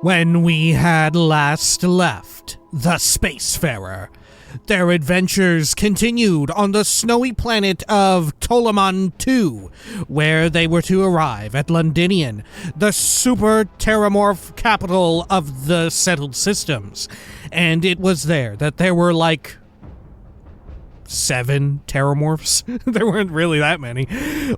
When we had last left the Spacefarer, their adventures continued on the snowy planet of Ptolemy II, where they were to arrive at Londinian, the super terramorph capital of the settled systems. And it was there that there were like 7 terramorphs. There weren't really that many.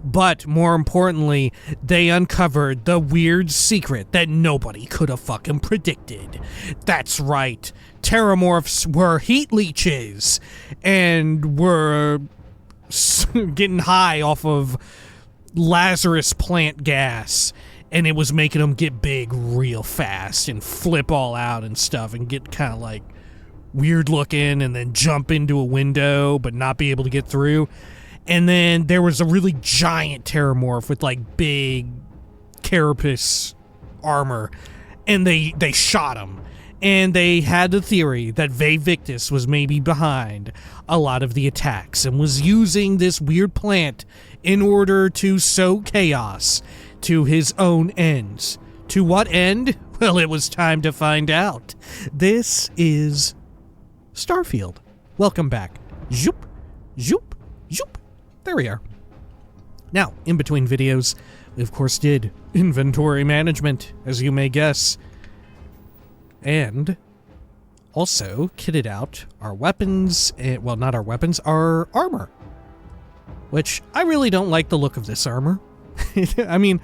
But more importantly, they uncovered the weird secret that nobody could have fucking predicted. That's right. Terramorphs were heat leeches and were getting high off of Lazarus plant gas, and it was making them get big real fast and flip all out and stuff and get kind of like weird looking and then jump into a window but not be able to get through. And then there was a really giant terramorph with like big carapace armor, and they shot him. And they had the theory that Victus was maybe behind a lot of the attacks and was using this weird plant in order to sow chaos to his own ends. To what end? Well, it was time to find out. This is Starfield. Welcome back. Zoop, zoop, zoop. There we are. Now, in between videos, we of course did inventory management, as you may guess. And also kitted out our weapons, well, not our weapons, our armor. Which, I really don't like the look of this armor. I mean,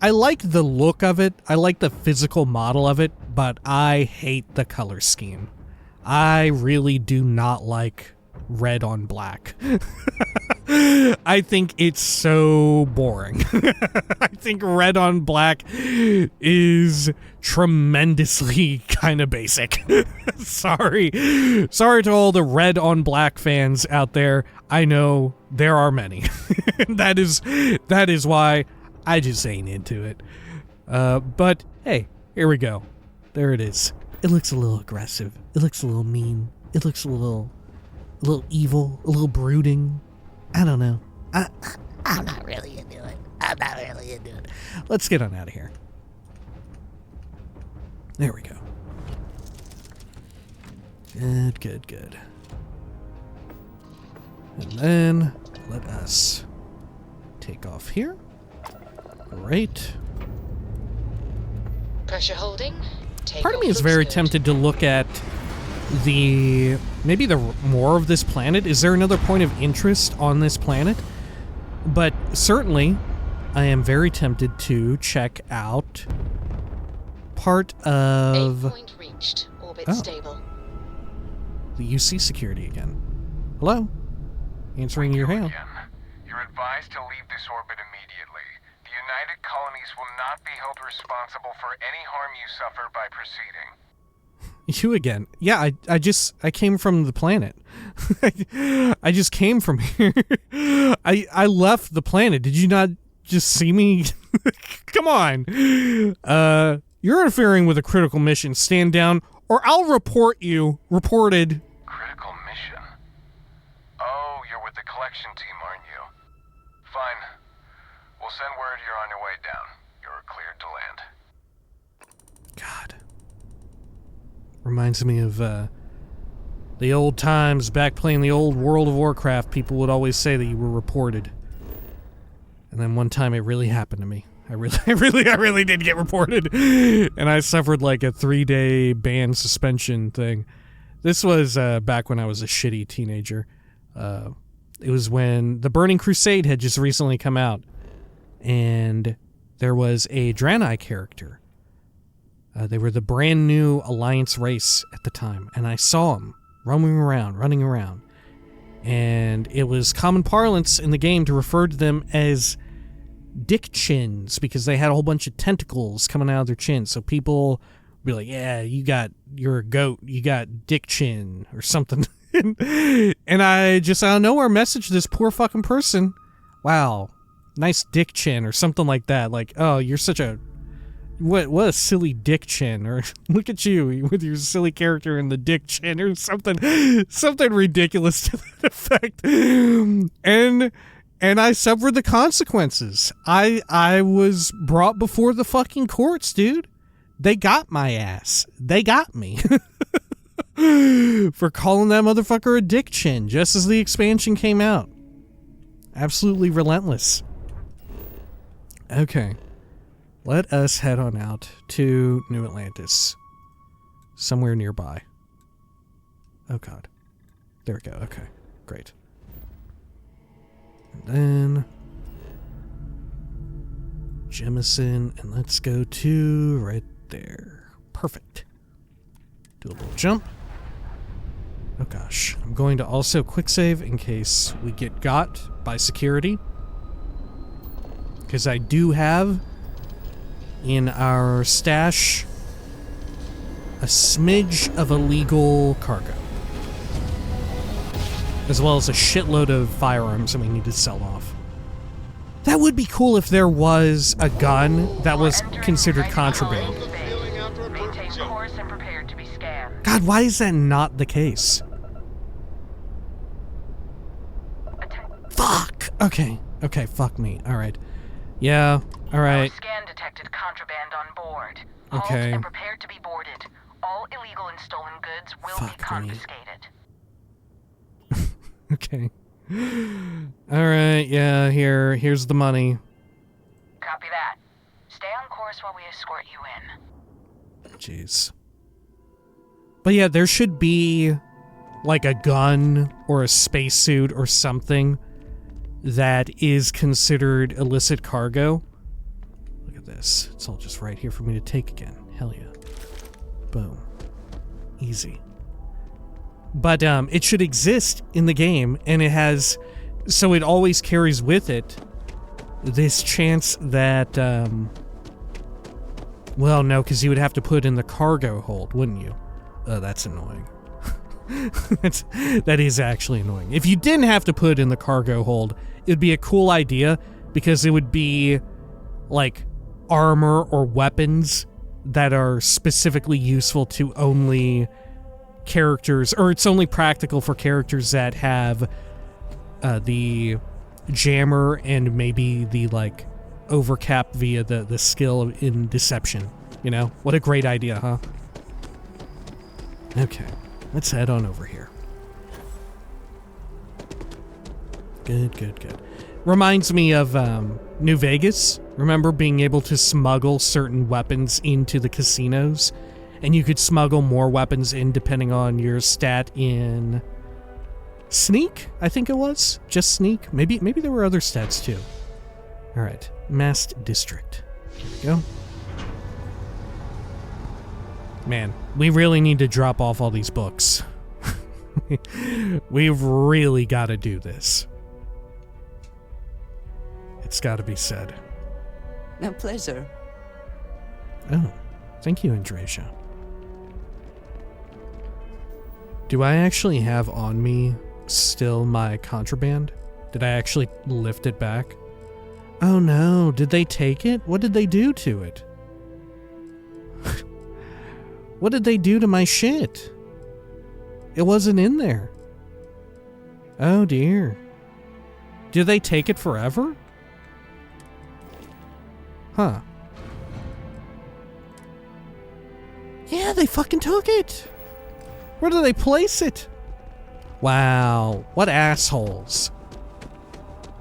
I like the look of it, I like the physical model of it, but I hate the color scheme. I really do not like red on black. I think it's so boring. I think red on black is tremendously kind of basic. Sorry to all the red on black fans out there. I know there are many. That is why I just ain't into it. But hey, here we go. There it is. It looks a little aggressive. It looks a little mean. It looks a little evil, a little brooding. I don't know. I'm not really into it. Let's get on out of here. There we go. Good. And then let us take off here. Great. Pressure holding. Part of me is very tempted to look at maybe the more of this planet. Is there another point of interest on this planet? But certainly, I am very tempted to check out part of... Aim point reached. Orbit stable. The UC security again. Hello? Answering your hail. You're advised to leave this orbit immediately. The United Colonies will not be held responsible for any harm you suffer by proceeding. You again. Yeah, I came from the planet. I just came from here. I left the planet. Did you not just see me? Come on. You're interfering with a critical mission. Stand down or I'll report you. Reported. Critical mission? Oh, you're with the collection team, aren't you? Fine. We'll send word you're on your way down. You're cleared to land. God. Reminds me of the old times back playing the old World of Warcraft. People would always say that you were reported. And then one time it really happened to me. I really did get reported. And I suffered like a 3-day ban suspension thing. This was back when I was a shitty teenager. It was when the Burning Crusade had just recently come out. And there was a Draenei character. They were the brand new Alliance race at the time. And I saw them running around. And it was common parlance in the game to refer to them as dick chins because they had a whole bunch of tentacles coming out of their chin. So people would be like, yeah, you're a goat. You got dick chin or something. And I just out of nowhere messaged this poor fucking person. Wow, nice dick chin or something like that. Like, oh, you're such a... What a silly dick chin, or look at you with your silly character in the dick chin, or something ridiculous to that effect. And I suffered the consequences. I was brought before the fucking courts, dude. They got my ass. They got me. For calling that motherfucker a dick chin just as the expansion came out. Absolutely relentless. Okay. Let us head on out to New Atlantis. Somewhere nearby. Oh god. There we go. Okay. Great. And then Jemison, and let's go to right there. Perfect. Do a little jump. Oh gosh. I'm going to also quick save in case we get got by security. Because I do have in our stash a smidge of illegal cargo. As well as a shitload of firearms that we need to sell off. That would be cool if there was a gun that was considered contraband. Maintain course and prepare to be scanned. God, why is that not the case? Fuck! Okay. Okay, fuck me. Alright. Yeah, alright. Scan detected contraband on board. Okay. Halt and prepare to be boarded. All illegal and stolen goods will be confiscated. Okay. Alright, yeah, here's the money. Copy that. Stay on course while we escort you in. Jeez. But yeah, there should be like a gun or a spacesuit or something that is considered illicit cargo. Look at this. It's all just right here for me to take again. Hell yeah. Boom. Easy. But it should exist in the game, and it has, so it always carries with it this chance that, well, no, because you would have to put in the cargo hold, wouldn't you? Oh, that's annoying. That is actually annoying. If you didn't have to put in the cargo hold, it'd be a cool idea, because it would be, like, armor or weapons that are specifically useful to only characters, or it's only practical for characters that have the jammer and maybe the like overcap via the skill in deception. You know, what a great idea, huh? Okay, let's head on over here. Good. Reminds me of New Vegas. Remember being able to smuggle certain weapons into the casinos? And you could smuggle more weapons in depending on your stat in Sneak, I think it was. Just Sneak. Maybe there were other stats too. Alright, Mast District. Here we go. Man, we really need to drop off all these books. We've really got to do this. It's got to be said. A pleasure. Oh, thank you, Andresia. Do I actually have on me still my contraband? Did I actually lift it back? Oh no, did they take it? What did they do to it? What did they do to my shit? It wasn't in there. Oh dear. Did they take it forever? Huh. Yeah, they fucking took it. Where do they place it? Wow, what assholes.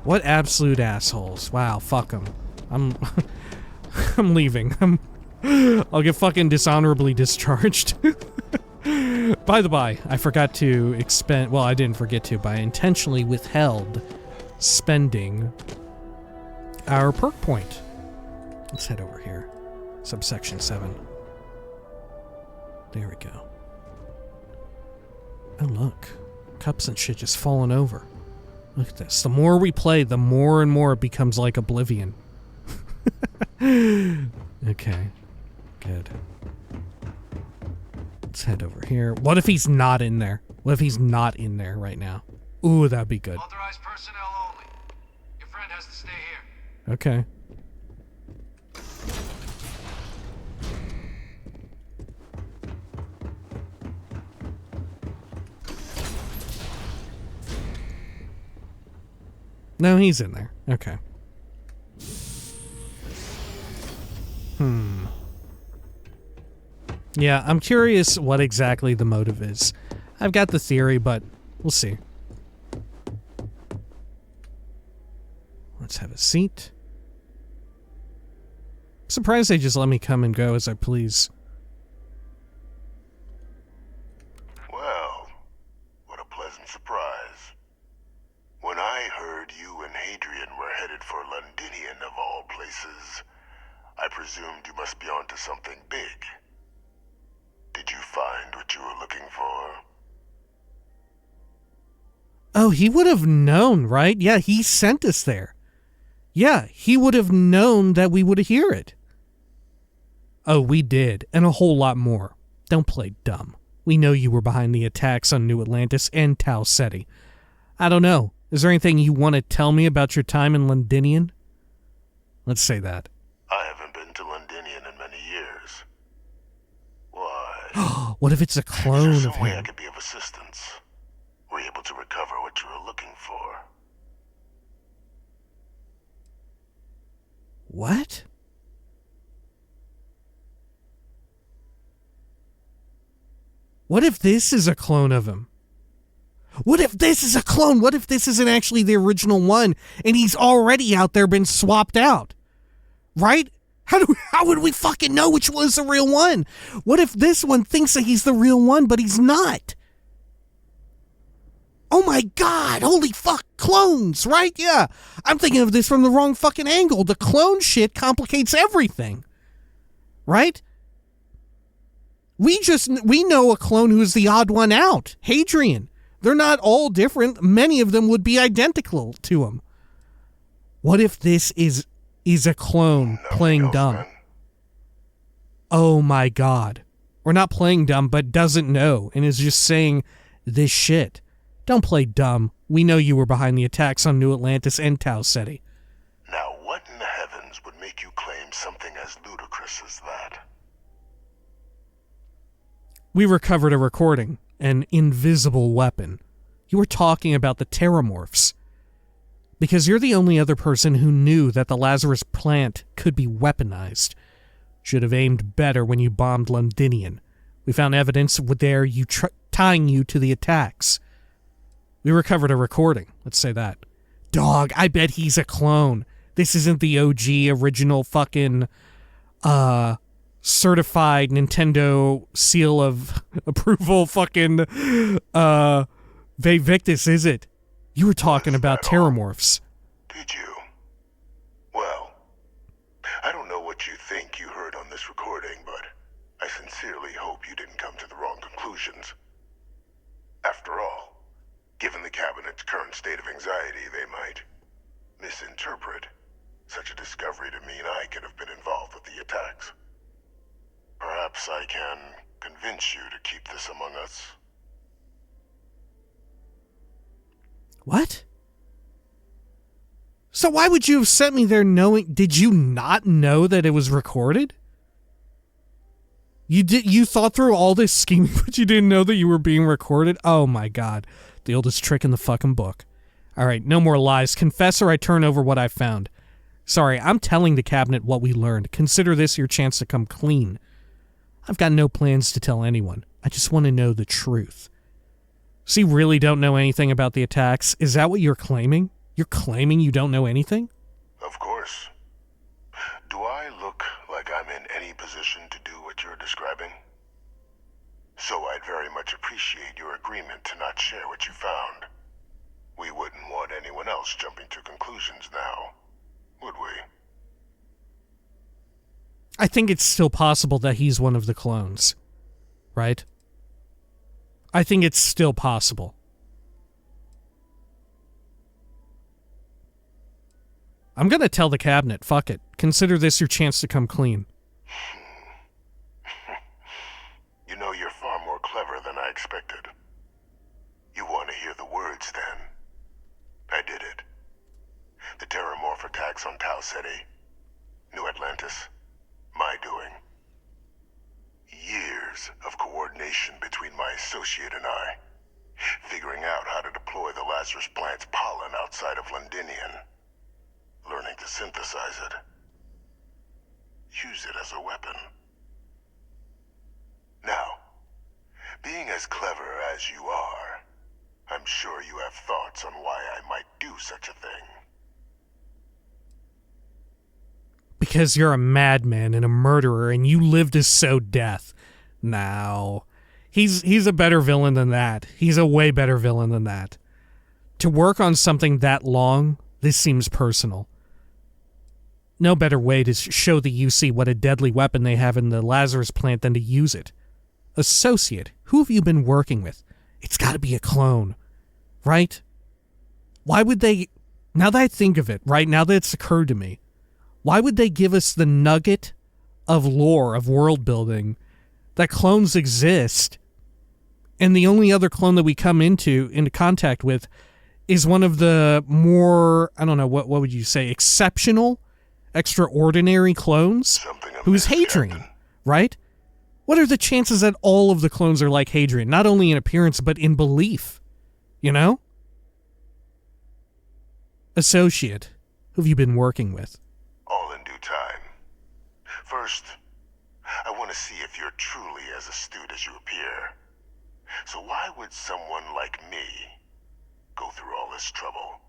What absolute assholes. Wow, fuck them. I'm leaving. I'll get fucking dishonorably discharged. By the by, I forgot to expend, well, I didn't forget to, but I intentionally withheld spending our perk point. Let's head over here. Subsection 7. There we go. Oh, look. Cups and shit just falling over. Look at this. The more we play, the more and more it becomes like Oblivion. Okay. Good. Let's head over here. What if he's not in there? What if he's not in there right now? Ooh, that'd be good. Authorized personnel only. Your friend has to stay here. Okay. No, he's in there. Okay. Yeah, I'm curious what exactly the motive is. I've got the theory, but we'll see. Let's have a seat. Surprised they just let me come and go as I please. Well, what a pleasant surprise. When I heard you and Hadrian were headed for Londinian of all places, I presumed you must be onto something big. Did you find what you were looking for? Oh, he would have known, right? Yeah, he sent us there. Yeah, he would have known that we would hear it. Oh, we did, and a whole lot more. Don't play dumb. We know you were behind the attacks on New Atlantis and Tau Ceti. I don't know. Is there anything you want to tell me about your time in Londinian? Let's say that. I haven't been to Londinian in many years. Why? What if it's a Is clone there of some way I him? could be of assistance? Were you able to recover what you were looking for? What? What if this is a clone of him? What if this is a clone? What if this isn't actually the original one and he's already out there been swapped out? Right? How would we fucking know which was the real one? What if this one thinks that he's the real one, but he's not? Oh my god, holy fuck, clones, right? Yeah, I'm thinking of this from the wrong fucking angle. The clone shit complicates everything. Right? We know a clone who's the odd one out. Hadrian. They're not all different. Many of them would be identical to him. What if this is a clone playing dumb? Then? Oh my god. Or not playing dumb, but doesn't know and is just saying this shit. Don't play dumb. We know you were behind the attacks on New Atlantis and Tau Ceti. Now, what in the heavens would make you claim something as ludicrous as that? We recovered a recording, an invisible weapon. You were talking about the Terramorphs. Because you're the only other person who knew that the Lazarus plant could be weaponized. Should have aimed better when you bombed Londinian. We found evidence there tying you to the attacks. We recovered a recording, let's say that. Dog, I bet he's a clone. This isn't the OG original fucking, certified Nintendo seal of approval fucking, Vivictus, is it? You were talking about Terramorphs. Did you? Well, I don't know what you think you heard on this recording, but I sincerely hope you didn't come to the wrong conclusions. After all, given the Cabinet's current state of anxiety, they might misinterpret such a discovery to mean I could have been involved with the attacks. Perhaps I can convince you to keep this among us. What? So why would you have sent me there knowing... Did you not know that it was recorded? You thought through all this scheming, but you didn't know that you were being recorded? Oh my god. The oldest trick in the fucking book. Alright, no more lies. Confess or I turn over what I found. Sorry, I'm telling the Cabinet what we learned. Consider this your chance to come clean. I've got no plans to tell anyone. I just want to know the truth. So you really don't know anything about the attacks? Is that what you're claiming? You're claiming you don't know anything? Of course. Do I look like I'm in any position to do what you're describing? So I'd very much appreciate your agreement to not share what you found. We wouldn't want anyone else jumping to conclusions now, would we? I think it's still possible that he's one of the clones. Right? I think it's still possible. I'm gonna tell the Cabinet, fuck it. Consider this your chance to come clean. You know, you're far more clever than I expected. You want to hear the words, then? I did it. The Terramorph attacks on Tau Ceti, New Atlantis, my doing. Years of coordination between my associate and I, figuring out how to deploy the Lazarus plant's pollen outside of Londinian, learning to synthesize it, use it as a weapon. Now, being as clever as you are, I'm sure you have thoughts on why I might do such a thing. Because you're a madman and a murderer and you live to sow death. Now, he's a better villain than that. He's a way better villain than that. To work on something that long, this seems personal. No better way to show the UC what a deadly weapon they have in the Lazarus plant than to use it. Associate, who have you been working with? It's got to be a clone, right? Why would they, now that I think of it, right, now that it's occurred to me, why would they give us the nugget of lore, of world building, that clones exist, and the only other clone that we come into contact with is one of the more, I don't know, what would you say, exceptional, extraordinary clones, who's Hadrian, right? What are the chances that all of the clones are like Hadrian, not only in appearance, but in belief, you know? Associate, who have you been working with? All in due time. First, I want to see if you're truly as astute as you appear. So why would someone like me go through all this trouble?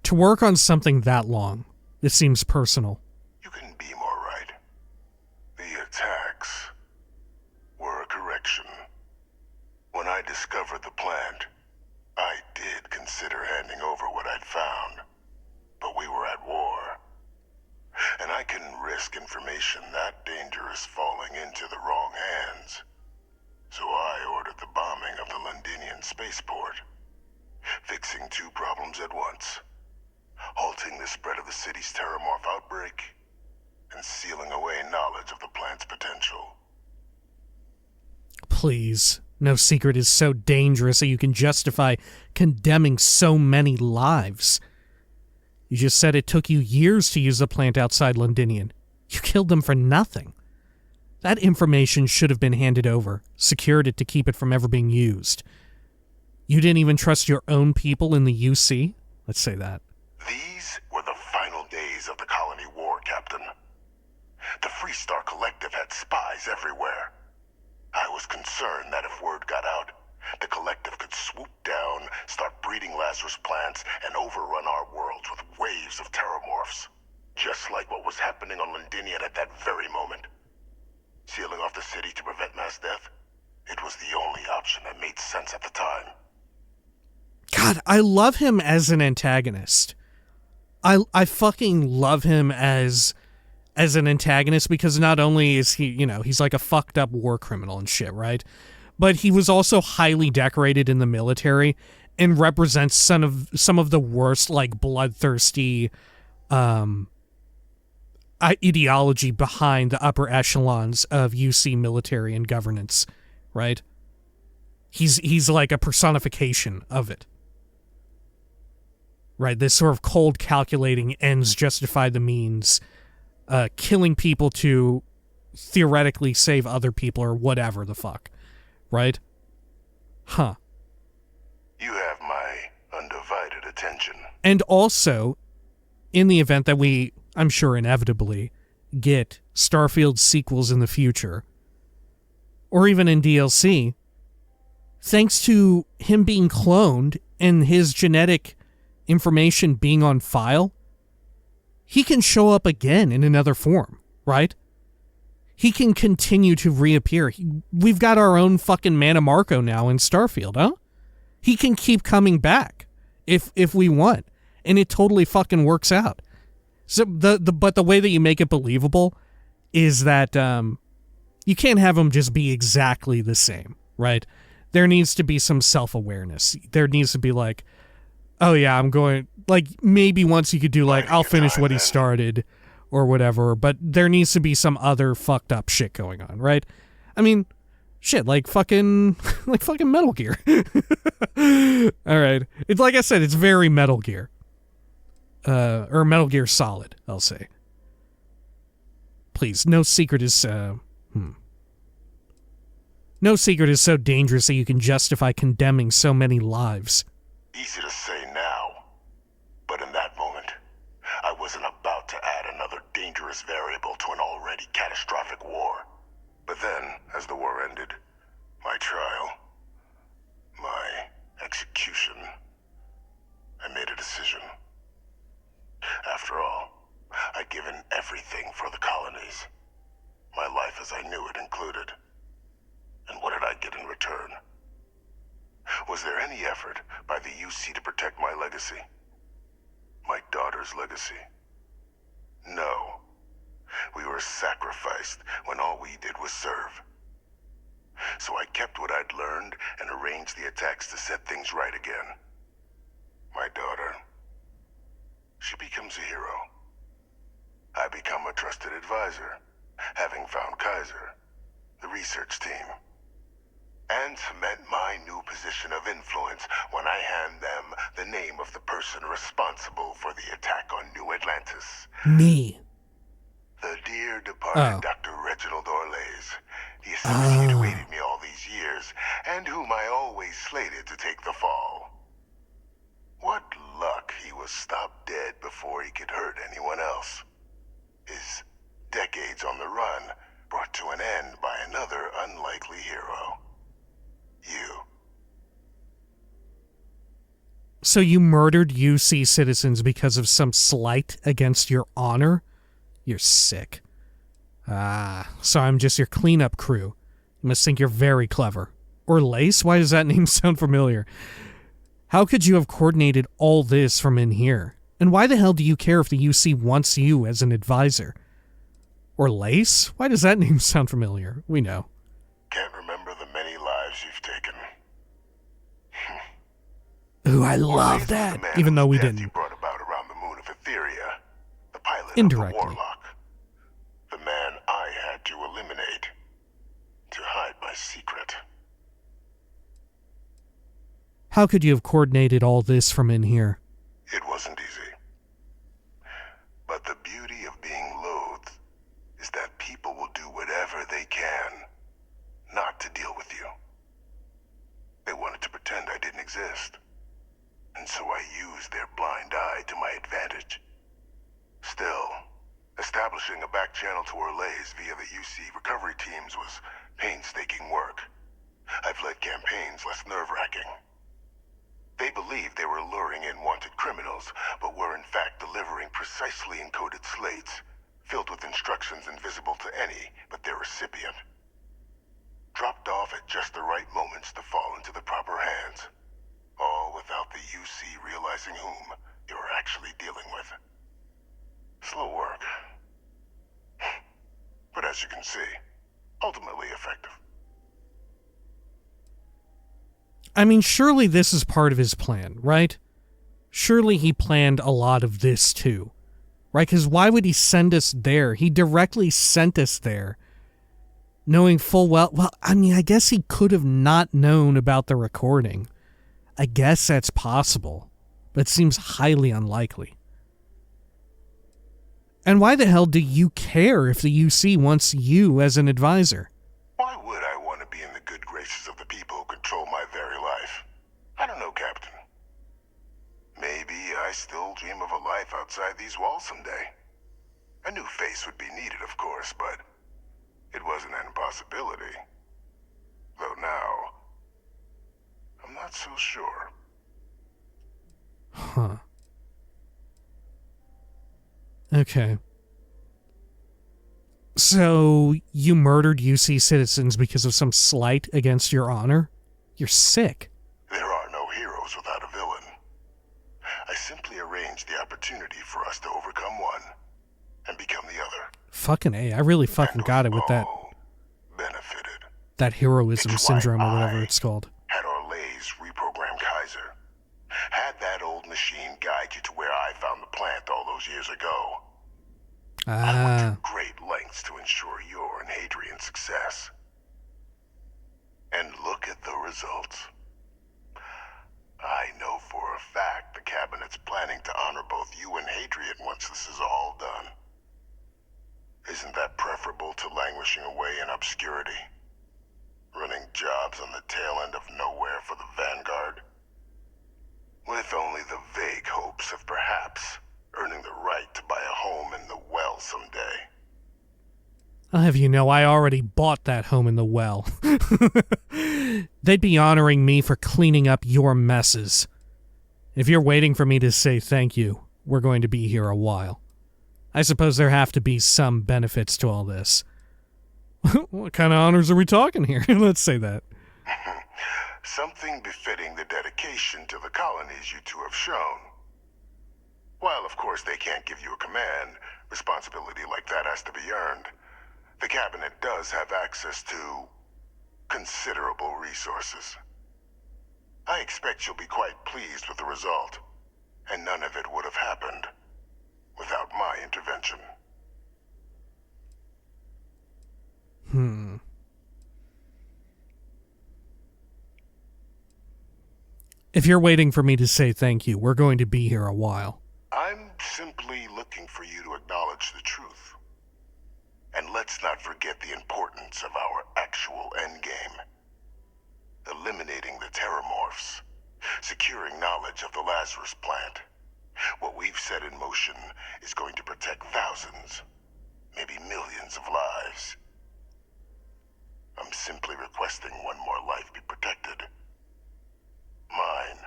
To work on something that long, this seems personal. You can be more right. The attacks were a correction. When I discovered the plant, I did consider handing over what I'd found, but we were at war. And I couldn't risk information that dangerous falling into the wrong hands. So I ordered the bombing of the Londinian spaceport, fixing two problems at once. Halting the spread of the city's terramorph outbreak, and sealing away knowledge of the plant's potential. Please, no secret is so dangerous that you can justify condemning so many lives. You just said it took you years to use the plant outside Londinian. You killed them for nothing. That information should have been handed over, secured it to keep it from ever being used. You didn't even trust your own people in the UC? Let's say that. These were the final days of the colony war, Captain. The Freestar Collective had spies everywhere. I was concerned that if word got out, the Collective could swoop down, start breeding Lazarus plants, and overrun our worlds with waves of terramorphs. Just like what was happening on Londinian at that very moment. Sealing off the city to prevent mass death? It was the only option that made sense at the time. God, I love him as an antagonist. I fucking love him as an antagonist because not only is he, you know, he's like a fucked up war criminal and shit, right? But he was also highly decorated in the military and represents some of the worst, like, bloodthirsty ideology behind the upper echelons of UC military and governance, right? He's like a personification of it. Right, this sort of cold calculating ends justify the means, killing people to theoretically save other people or whatever the fuck, right? Huh. You have my undivided attention. And also, in the event that we, I'm sure inevitably, get Starfield sequels in the future, or even in DLC, thanks to him being cloned and his genetic information being on file, he can show up again in another form, right? He can continue to reappear. We've got our own fucking Mana Marco now in Starfield, huh? He can keep coming back if we want, and it totally fucking works out. So but the way that you make it believable is that you can't have him just be exactly the same, right? There needs to be some self-awareness. There needs to be like, oh yeah, I'm going, like, maybe once you could do like, I'll finish what he started or whatever, but there needs to be some other fucked up shit going on, right? I mean, shit, like fucking Metal Gear. All right. It's like I said, it's very Metal Gear. Or Metal Gear Solid, I'll say. Please, no secret is, No secret is so dangerous that you can justify condemning so many lives. Easy to say now, but in that moment, I wasn't about to add another dangerous variable to an already catastrophic war. But then, as the war ended, my trial, my execution, I made a decision. After all, I'd given everything for the colonies. My life as I knew it included. And what did I get in return? Was there any effort by the UC to protect my legacy? My daughter's legacy? No. We were sacrificed when all we did was serve. So I kept what I'd learned and arranged the attacks to set things right again. My daughter, she becomes a hero. I become a trusted advisor, having found Kaiser, the research team, and cement my new position of influence when I hand them the name of the person responsible for the attack on New Atlantis. Me. The dear departed Dr. Reginald Orlays, the associate who aided me all these years, and whom I always slated to take the fall. What luck he was stopped dead before he could hurt anyone else. His decades on the run brought to an end by another unlikely hero. You. So you murdered UC citizens because of some slight against your honor? You're sick. So I'm just your cleanup crew. You must think you're very clever. Or Lace? Why does that name sound familiar? How could you have coordinated all this from in here? And why the hell do you care if the UC wants you as an advisor? Or Lace? Why does that name sound familiar? We know. Can't remember the many lives you've taken. Ooh, I love that. Even though we didn't. You brought about around the moon of Etheria, the pilot Indirectly. of the Warlock. The man I had to eliminate to hide my secret. How could you have coordinated all this from in here? It wasn't easy. But the beauty of being loathed is that people will do whatever they can not to deal with you. They wanted to pretend I didn't exist. And so I used their blind eye to my advantage. Still, establishing a back channel to Orlays via the UC recovery teams was painstaking work. I've led campaigns less nerve-wracking. They believed they were luring in wanted criminals, but were in fact delivering precisely encoded slates, filled with instructions invisible to any but their recipient. Dropped off at just the right moments to fall into the proper hands. All without the UC realizing whom you were actually dealing with. Slow work. But as you can see, ultimately effective. I mean, surely this is part of his plan, right? Surely he planned a lot of this too, right? Because why would he send us there? He directly sent us there, knowing full well, I mean, I guess he could have not known about the recording. I guess that's possible, but it seems highly unlikely. And why the hell do you care if the UC wants you as an advisor? Why would I want to be in the good graces of the people who control my very life? I don't know, Captain. Maybe I still dream of a life outside these walls someday. A new face would be needed, of course, but it wasn't an impossibility. Though now, I'm not so sure. Huh. Okay. So, you murdered UC citizens because of some slight against your honor? You're sick. There are no heroes without a villain. I simply arranged the opportunity for us to overcome one and become the other. Fucking A, I really fucking got it with that. Benefited. That heroism It's why syndrome or whatever I it's called. Had Orlays reprogram Kaiser. Had that old machine guide you to where I found the plant all those years ago. I went to great lengths to ensure your and Hadrian's success. And look at the results. I know for a fact the Cabinet's planning to honor both you and Hadrian once this is all done. Isn't that preferable to languishing away in obscurity? Running jobs on the tail end of nowhere for the Vanguard? have you know I already bought that home in the well. They'd be honoring me for cleaning up your messes. If you're waiting for me to say thank you, we're going to be here a while. I suppose there have to be some benefits to all this. What kind of honors are we talking here? Let's say that. Something befitting the dedication to the colonies you two have shown. While, of course, they can't give you a command, responsibility like that has to be earned. The cabinet does have access to considerable resources. I expect you'll be quite pleased with the result, and none of it would have happened without my intervention. If you're waiting for me to say thank you, we're going to be here a while. I'm simply looking for you to acknowledge the truth. And let's not forget the importance of our actual endgame. Eliminating the terramorphs. Securing knowledge of the Lazarus plant. What we've set in motion is going to protect thousands, maybe millions of lives. I'm simply requesting one more life be protected. Mine.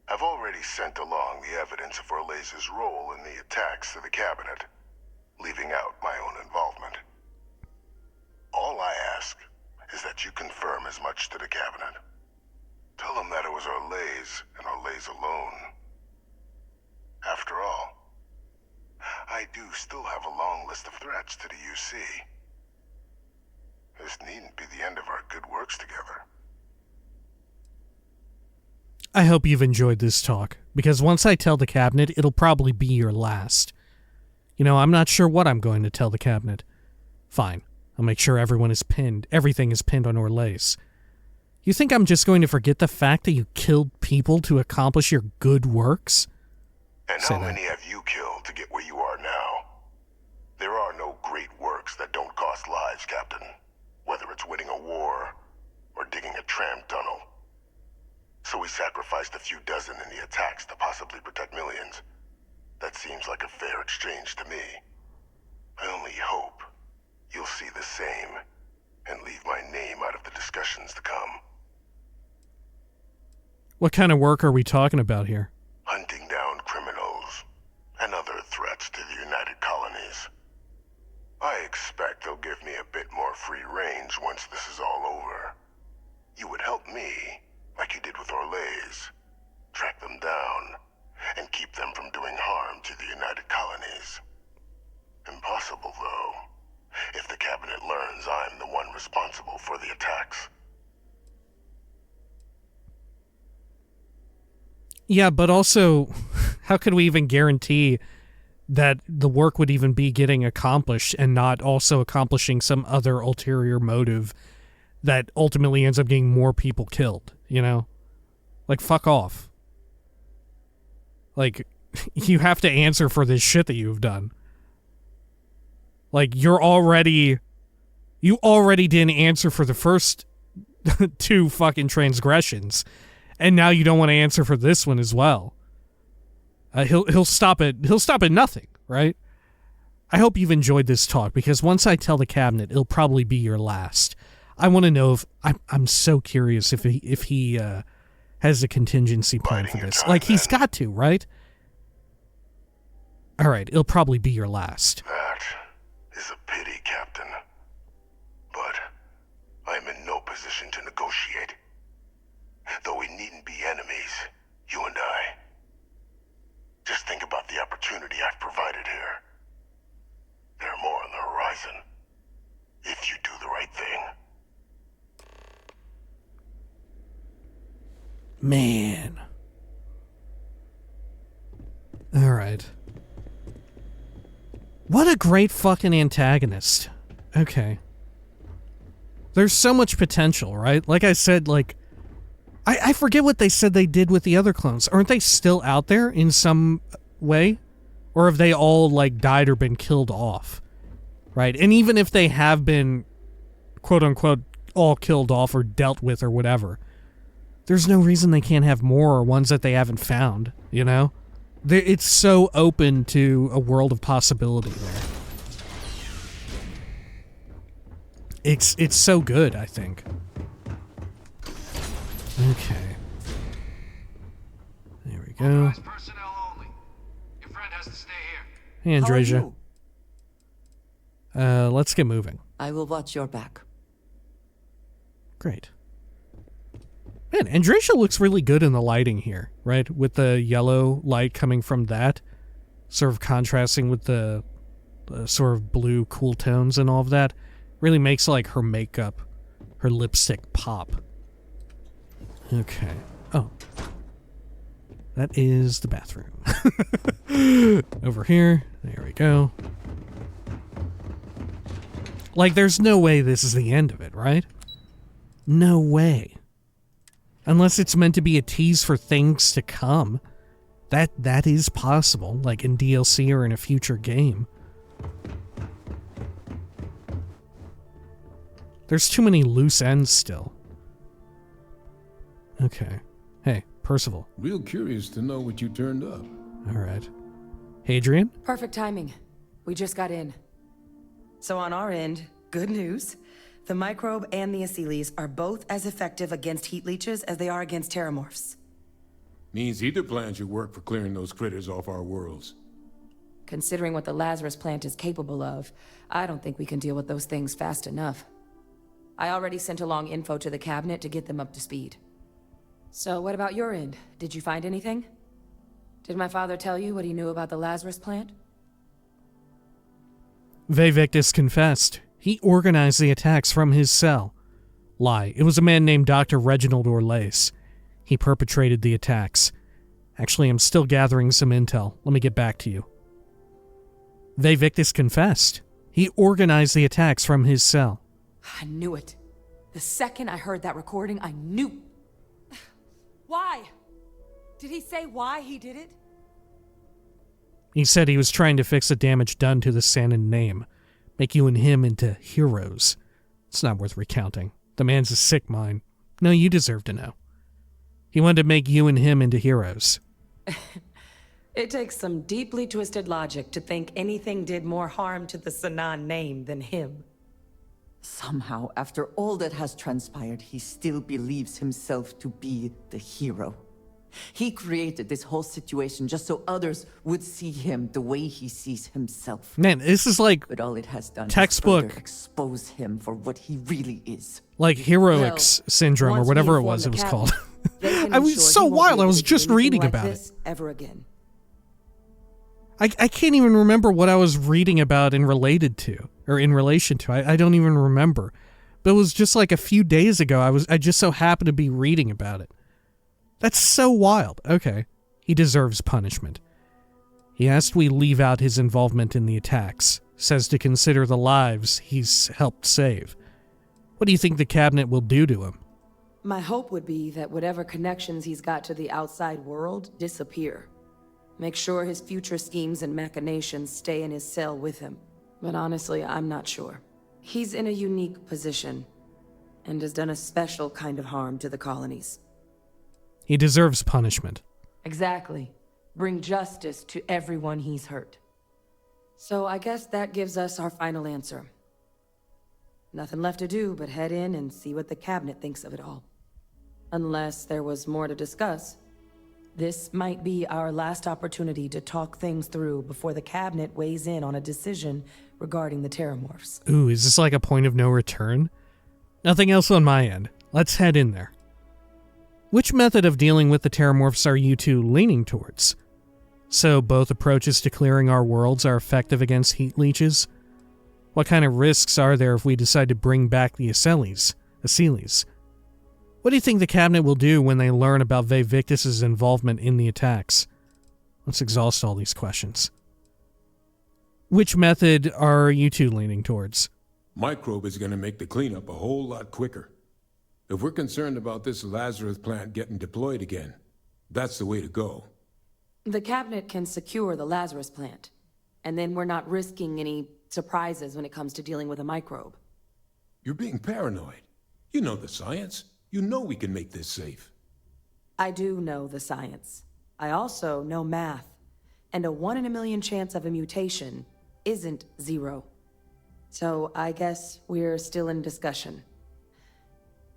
I've already sent along the evidence of Orleza's role in the attacks to the cabinet, leaving out my own involvement. All I ask is that you confirm as much to the cabinet. Tell them that it was Orlez and Orlez alone. After all, I do still have a long list of threats to the UC. This needn't be the end of our good works together. I hope you've enjoyed this talk, because once I tell the cabinet, it'll probably be your last. You know, I'm not sure what I'm going to tell the cabinet. Fine, I'll make sure everything is pinned on Orlez. You think I'm just going to forget the fact that you killed people to accomplish your good works? And how many have you killed to get where you are now? There are no great works that don't cost lives, Captain. Whether it's winning a war or digging a tram tunnel. So we sacrificed a few dozen in the attacks to possibly protect millions. That seems like a fair exchange to me. I only hope you'll see the same and leave my name out of the discussions to come. What kind of work are we talking about here? Hunting down criminals and other threats to the United Colonies. I expect they'll give me a bit more free range once this is all over. You would help me, like you did with Orlez, track them down and keep them from doing harm to the United Colonies. Impossible, though, if the cabinet learns I'm the one responsible for the attacks. Yeah, but also, how could we even guarantee that the work would even be getting accomplished and not also accomplishing some other ulterior motive that ultimately ends up getting more people killed, you know? Like, fuck off. Like, you have to answer for this shit that you've done. Like, you already didn't answer for the first two fucking transgressions, and now you don't want to answer for this one as well. He'll stop at nothing, right? I hope you've enjoyed this talk, because once I tell the cabinet, it'll probably be your last. I want to know if I'm so curious if he has a contingency plan for this. Like, he's got to, right? All right, it'll probably be your last. That is a pity, Captain. But I'm in no position to negotiate. Though we needn't be enemies, you and I. Just think about the opportunity I've provided here. There are more on the horizon. If you do the right thing. Man. Alright. What a great fucking antagonist. Okay. There's so much potential, right? Like I said, like, I forget what they said they did with the other clones. Aren't they still out there in some way? Or have they all, like, died or been killed off? Right? And even if they have been, quote-unquote, all killed off or dealt with or whatever, there's no reason they can't have more or ones that they haven't found, you know? It's so open to a world of possibility there. it's so good, I think. Okay. There we go. Authorized personnel only. Your friend has to stay here. Hey, How are Andreja. you? Let's get moving. I will watch your back. Great. Man, Andreja looks really good in the lighting here, right? With the yellow light coming from that, sort of contrasting with the sort of blue cool tones and all of that. Really makes, like, her makeup, her lipstick pop. Okay. Oh. That is the bathroom. Over here. There we go. Like, there's no way this is the end of it, right? No way. Unless it's meant to be a tease for things to come. That is possible, like in DLC or in a future game. There's too many loose ends still. Okay. Hey, Percival. Real curious to know what you turned up. Alright. Hadrian? Perfect timing. We just got in. So on our end, good news. The microbe and the Asylees are both as effective against heat leeches as they are against terramorphs. Means either plan should work for clearing those critters off our worlds. Considering what the Lazarus plant is capable of, I don't think we can deal with those things fast enough. I already sent along info to the cabinet to get them up to speed. So what about your end? Did you find anything? Did my father tell you what he knew about the Lazarus plant? Vivictus confessed. He organized the attacks from his cell. Lie. It was a man named Dr. Reginald Orlace. He perpetrated the attacks. Actually, I'm still gathering some intel. Let me get back to you. Vivictus confessed. He organized the attacks from his cell. I knew it. The second I heard that recording, I knew. Why? Did he say why he did it? He said he was trying to fix the damage done to the Sanon name. Make you and him into heroes. It's not worth recounting. The man's a sick mind. No, you deserve to know. He wanted to make you and him into heroes. It takes some deeply twisted logic to think anything did more harm to the Sanon name than him. Somehow, after all that has transpired, he still believes himself to be the hero. He created this whole situation just so others would see him the way he sees himself. Man, this is like But all it has done textbook is further expose him for what he really is. like heroics syndrome or Once whatever we it was inform the called. they can I was ensure so he won't wild. be I was able to just do anything reading like about this ever again. I can't even remember what I was reading about and related to, or in relation to. I don't even remember. But it was just like a few days ago. I just so happened to be reading about it. That's so wild. Okay. He deserves punishment. He asked we leave out his involvement in the attacks. Says to consider the lives he's helped save. What do you think the cabinet will do to him? My hope would be that whatever connections he's got to the outside world disappear. Make sure his future schemes and machinations stay in his cell with him. But honestly, I'm not sure. He's in a unique position, and has done a special kind of harm to the colonies. He deserves punishment. Exactly. Bring justice to everyone he's hurt. So I guess that gives us our final answer. Nothing left to do but head in and see what the cabinet thinks of it all. Unless there was more to discuss. This might be our last opportunity to talk things through before the cabinet weighs in on a decision regarding the terramorphs. Ooh, is this like a point of no return? Nothing else on my end. Let's head in there. Which method of dealing with the terramorphs are you two leaning towards? So both approaches to clearing our worlds are effective against heat leeches? What kind of risks are there if we decide to bring back the Asylees? What do you think the cabinet will do when they learn about Vivictus' involvement in the attacks? Let's exhaust all these questions. Which method are you two leaning towards? Microbe is going to make the cleanup a whole lot quicker. If we're concerned about this Lazarus plant getting deployed again, that's the way to go. The cabinet can secure the Lazarus plant, and then we're not risking any surprises when it comes to dealing with a microbe. You're being paranoid. You know the science. You know we can make this safe. I do know the science. I also know math, and a 1 in a million chance of a mutation isn't 0. So I guess we're still in discussion.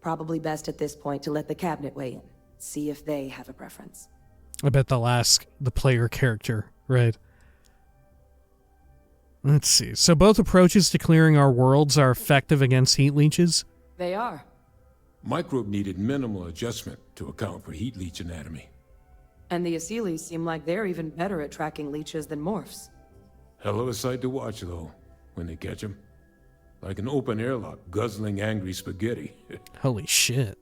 Probably best at this point to let the cabinet weigh in. See if they have a preference. I bet they'll ask the player character, right? Let's see. So both approaches to clearing our worlds are effective against heat leeches? They are. Microbe needed minimal adjustment to account for heat leech anatomy. And the Aseles seem like they're even better at tracking leeches than morphs. Hell of a sight to watch, though, when they catch them. Like an open airlock guzzling angry spaghetti. Holy shit.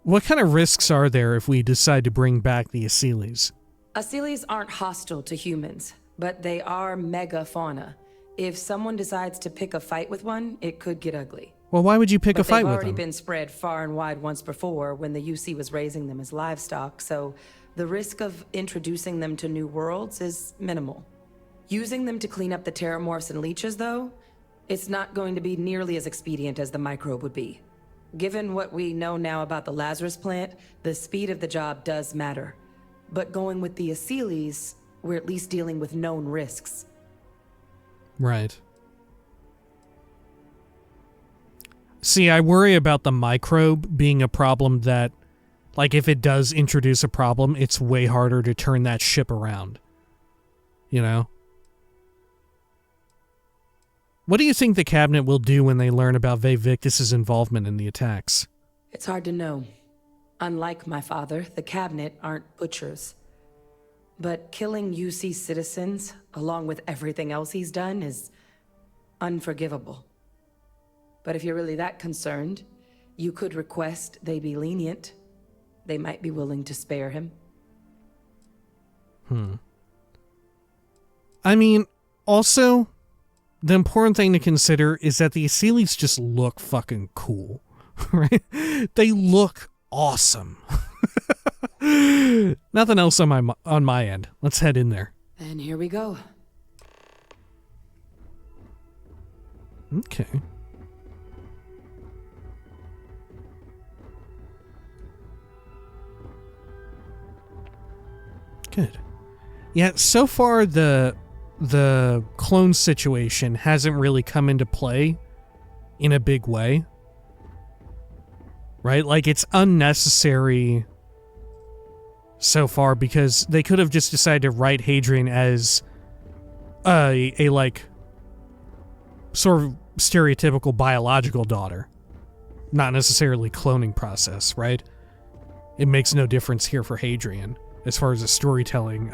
What kind of risks are there if we decide to bring back the Aseles? Aseles aren't hostile to humans, but they are megafauna. If someone decides to pick a fight with one, it could get ugly. Well, why would you pick a fight They've with already them? been spread far and wide once before when the UC was raising them as livestock, so the risk of introducing them to new worlds is minimal. Using them to clean up the terramorphs and leeches, though, it's not going to be nearly as expedient as the microbe would be. Given what we know now about the Lazarus plant, the speed of the job does matter. But going with the Aseles, we're at least dealing with known risks. Right. See, I worry about the microbe being a problem that, like, if it does introduce a problem, it's way harder to turn that ship around. You know? What do you think the cabinet will do when they learn about Victus's involvement in the attacks? It's hard to know. Unlike my father, the cabinet aren't butchers. But killing UC citizens, along with everything else he's done, is unforgivable. But if you're really that concerned, you could request they be lenient. They might be willing to spare him. I mean, also, the important thing to consider is that the Aseles just look fucking cool, right? They look awesome. Nothing else on my end. Let's head in there. And here we go. Okay. Good. Yeah, so far the clone situation hasn't really come into play in a big way. Right? Like, it's unnecessary so far because they could have just decided to write Hadrian as a like sort of stereotypical biological daughter, not necessarily cloning process, right? It makes no difference here for Hadrian as far as a storytelling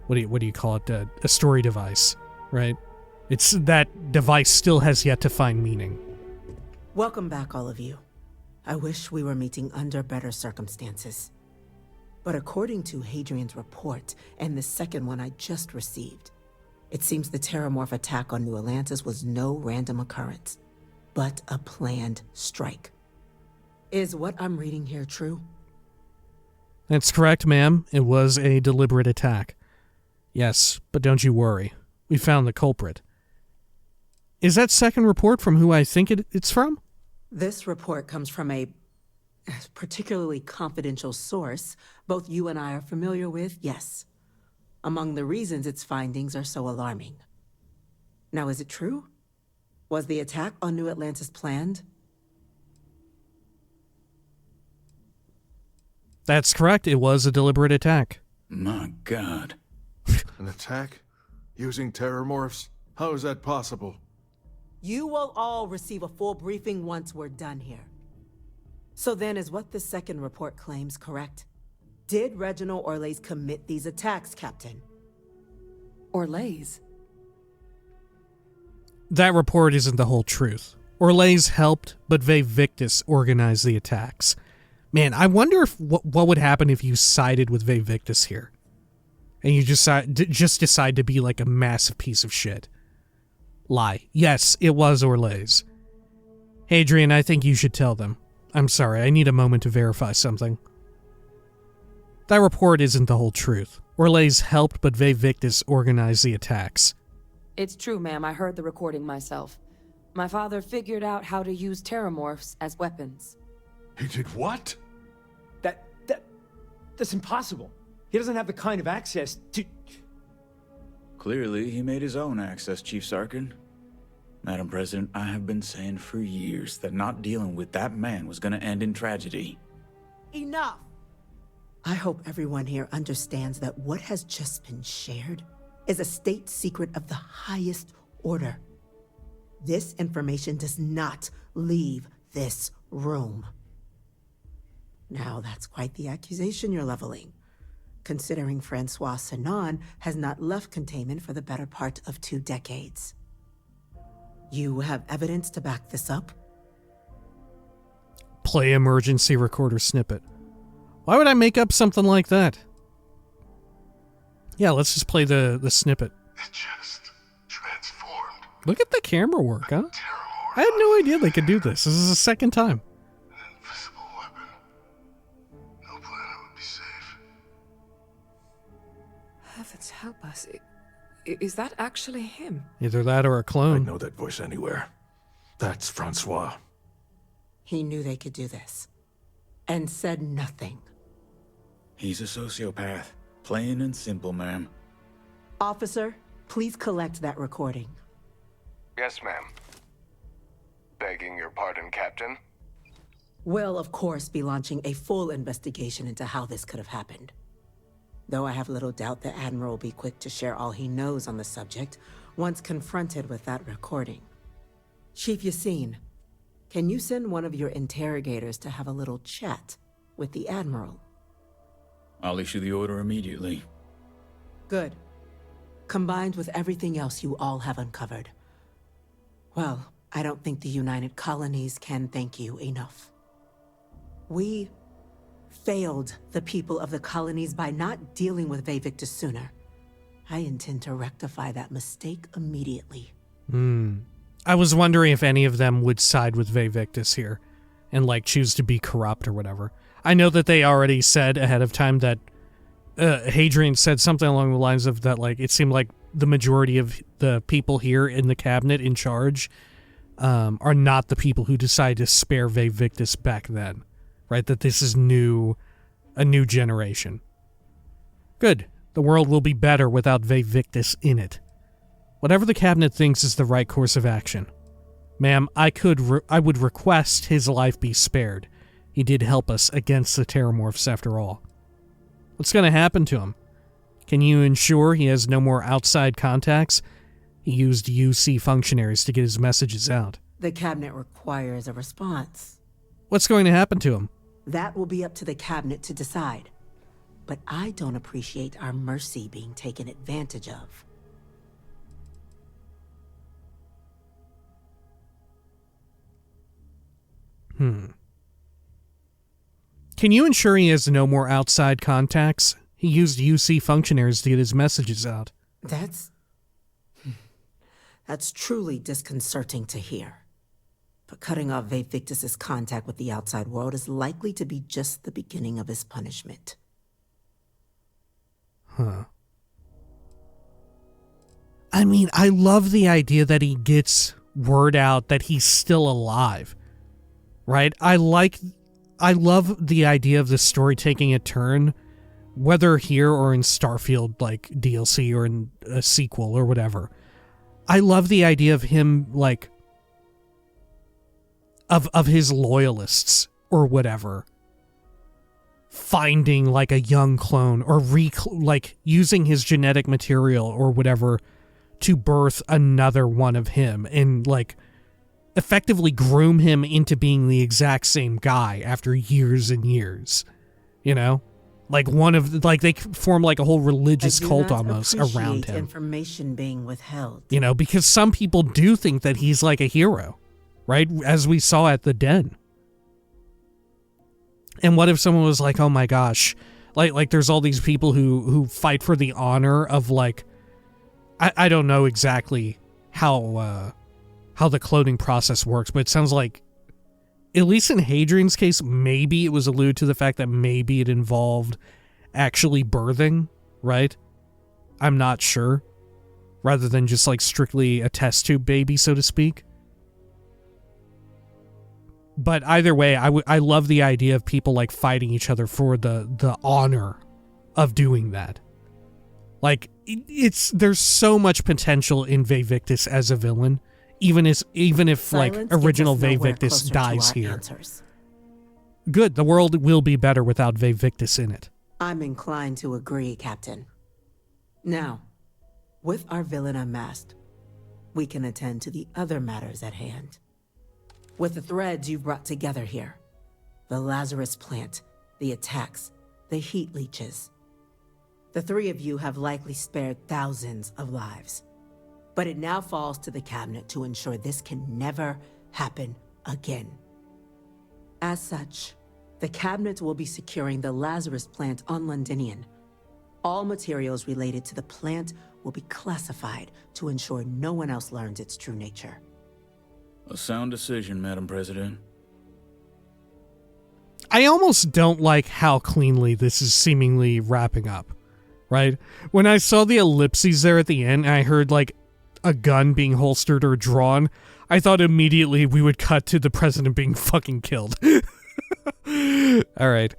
what do you call it, a story device, right? It's that device still has yet to find meaning. Welcome back, all of you. I wish we were meeting under better circumstances. But according to Hadrian's report and the second one I just received, it seems the Terramorph attack on New Atlantis was no random occurrence, but a planned strike. Is what I'm reading here true? That's correct, ma'am. It was a deliberate attack. Yes, but don't you worry. We found the culprit. Is that second report from who I think it's from? This report comes from a particularly confidential source both you and I are familiar with, yes. Among the reasons its findings are so alarming. Now, is it true? Was the attack on New Atlantis planned? That's correct. It was a deliberate attack. My God. An attack? Using terramorphs? How is that possible? You will all receive a full briefing once we're done here. So then, is what the second report claims correct? Did Reginald Orlays commit these attacks, Captain? Orlays? That report isn't the whole truth. Orlays helped, but Victus organized the attacks. Man, I wonder if what would happen if you sided with Victus here. And you just decide to be like a massive piece of shit. Lie. Yes, it was Orlays. Hadrian, I think you should tell them. I'm sorry, I need a moment to verify something. That report isn't the whole truth. Orlays helped, but Victus organized the attacks. It's true, ma'am. I heard the recording myself. My father figured out how to use terramorphs as weapons. He did what? That's impossible. He doesn't have the kind of access to... Clearly, he made his own access, Chief Sarkin. Madam President, I have been saying for years that not dealing with that man was gonna end in tragedy. Enough! I hope everyone here understands that what has just been shared is a state secret of the highest order. This information does not leave this room. Now, that's quite the accusation you're leveling, considering Francois Sanon has not left containment for the better part of 2 decades. You have evidence to back this up? Play emergency recorder snippet. Why would I make up something like that? Yeah, let's just play the snippet. It just transformed. Look at the camera work, huh? I had no idea they could do this. This is the second time. An invisible weapon. No planet would be safe. Heavens help us. Is that actually him? Either that or a I clone. know that voice anywhere. That's Francois. He knew they could do this, and said nothing. He's a sociopath. Plain and simple, ma'am. Officer, please collect that recording. Yes, ma'am. Begging your pardon, Captain. We'll, of course, be launching a full investigation into how this could have happened. Though I have little doubt the Admiral will be quick to share all he knows on the subject once confronted with that recording. Chief Yassine, can you send one of your interrogators to have a little chat with the Admiral? I'll issue the order immediately. Good. Combined with everything else you all have uncovered. Well, I don't think the United Colonies can thank you enough. We failed the people of the colonies by not dealing with Vevictus sooner. I intend to rectify that mistake immediately. I was wondering if any of them would side with Vevictus here and like choose to be corrupt or whatever. I know that they already said ahead of time that Hadrian said something along the lines of that, like, it seemed like the majority of the people here in the cabinet in charge are not the people who decided to spare Vevictus back then, right? That this is a new generation. Good. The world will be better without Vevictus in it. Whatever the cabinet thinks is the right course of action. Ma'am, I would request his life be spared. He did help us against the Terramorphs after all. What's going to happen to him? Can you ensure he has no more outside contacts? He used UC functionaries to get his messages out. The cabinet requires a response. What's going to happen to him? That will be up to the cabinet to decide. But I don't appreciate our mercy being taken advantage of. Can you ensure he has no more outside contacts? He used UC functionaries to get his messages out. That's truly disconcerting to hear. But cutting off Vevictus's contact with the outside world is likely to be just the beginning of his punishment. I mean, I love the idea that he gets word out that he's still alive. Right? I love the idea of the story taking a turn, whether here or in Starfield, like DLC or in a sequel or whatever. I love the idea of him, like, of his loyalists or whatever finding like a young clone or like using his genetic material or whatever to birth another one of him and like effectively groom him into being the exact same guy after years and years, you know? Like they form like a whole religious cult almost around him. Information being withheld. You know, because some people do think that he's like a hero, right? As we saw at the Den. And what if someone was like, oh my gosh, like there's all these people who fight for the honor of like, I don't know exactly how the cloning process works, but it sounds like, at least in Hadrian's case, maybe it was alluded to the fact that maybe it involved actually birthing, right? I'm not sure. Rather than just like strictly a test tube baby, so to speak. But either way, I love the idea of people like fighting each other for the honor of doing that. Like, there's so much potential in Vevictus as a villain, even if Silence like original gets us nowhere Vevictus closer to dies our here. answers. Good, the world will be better without Vevictus in it. I'm inclined to agree, Captain. Now, with our villain unmasked, we can attend to the other matters at hand. With the threads you've brought together here, the Lazarus plant, the attacks, the heat leeches. The three of you have likely spared thousands of lives. But it now falls to the cabinet to ensure this can never happen again. As such, the cabinet will be securing the Lazarus plant on Londinian. All materials related to the plant will be classified to ensure no one else learns its true nature. A sound decision, Madam President. I almost don't like how cleanly this is seemingly wrapping up, right? When I saw the ellipses there at the end, and I heard like a gun being holstered or drawn, I thought immediately we would cut to the president being fucking killed. All right.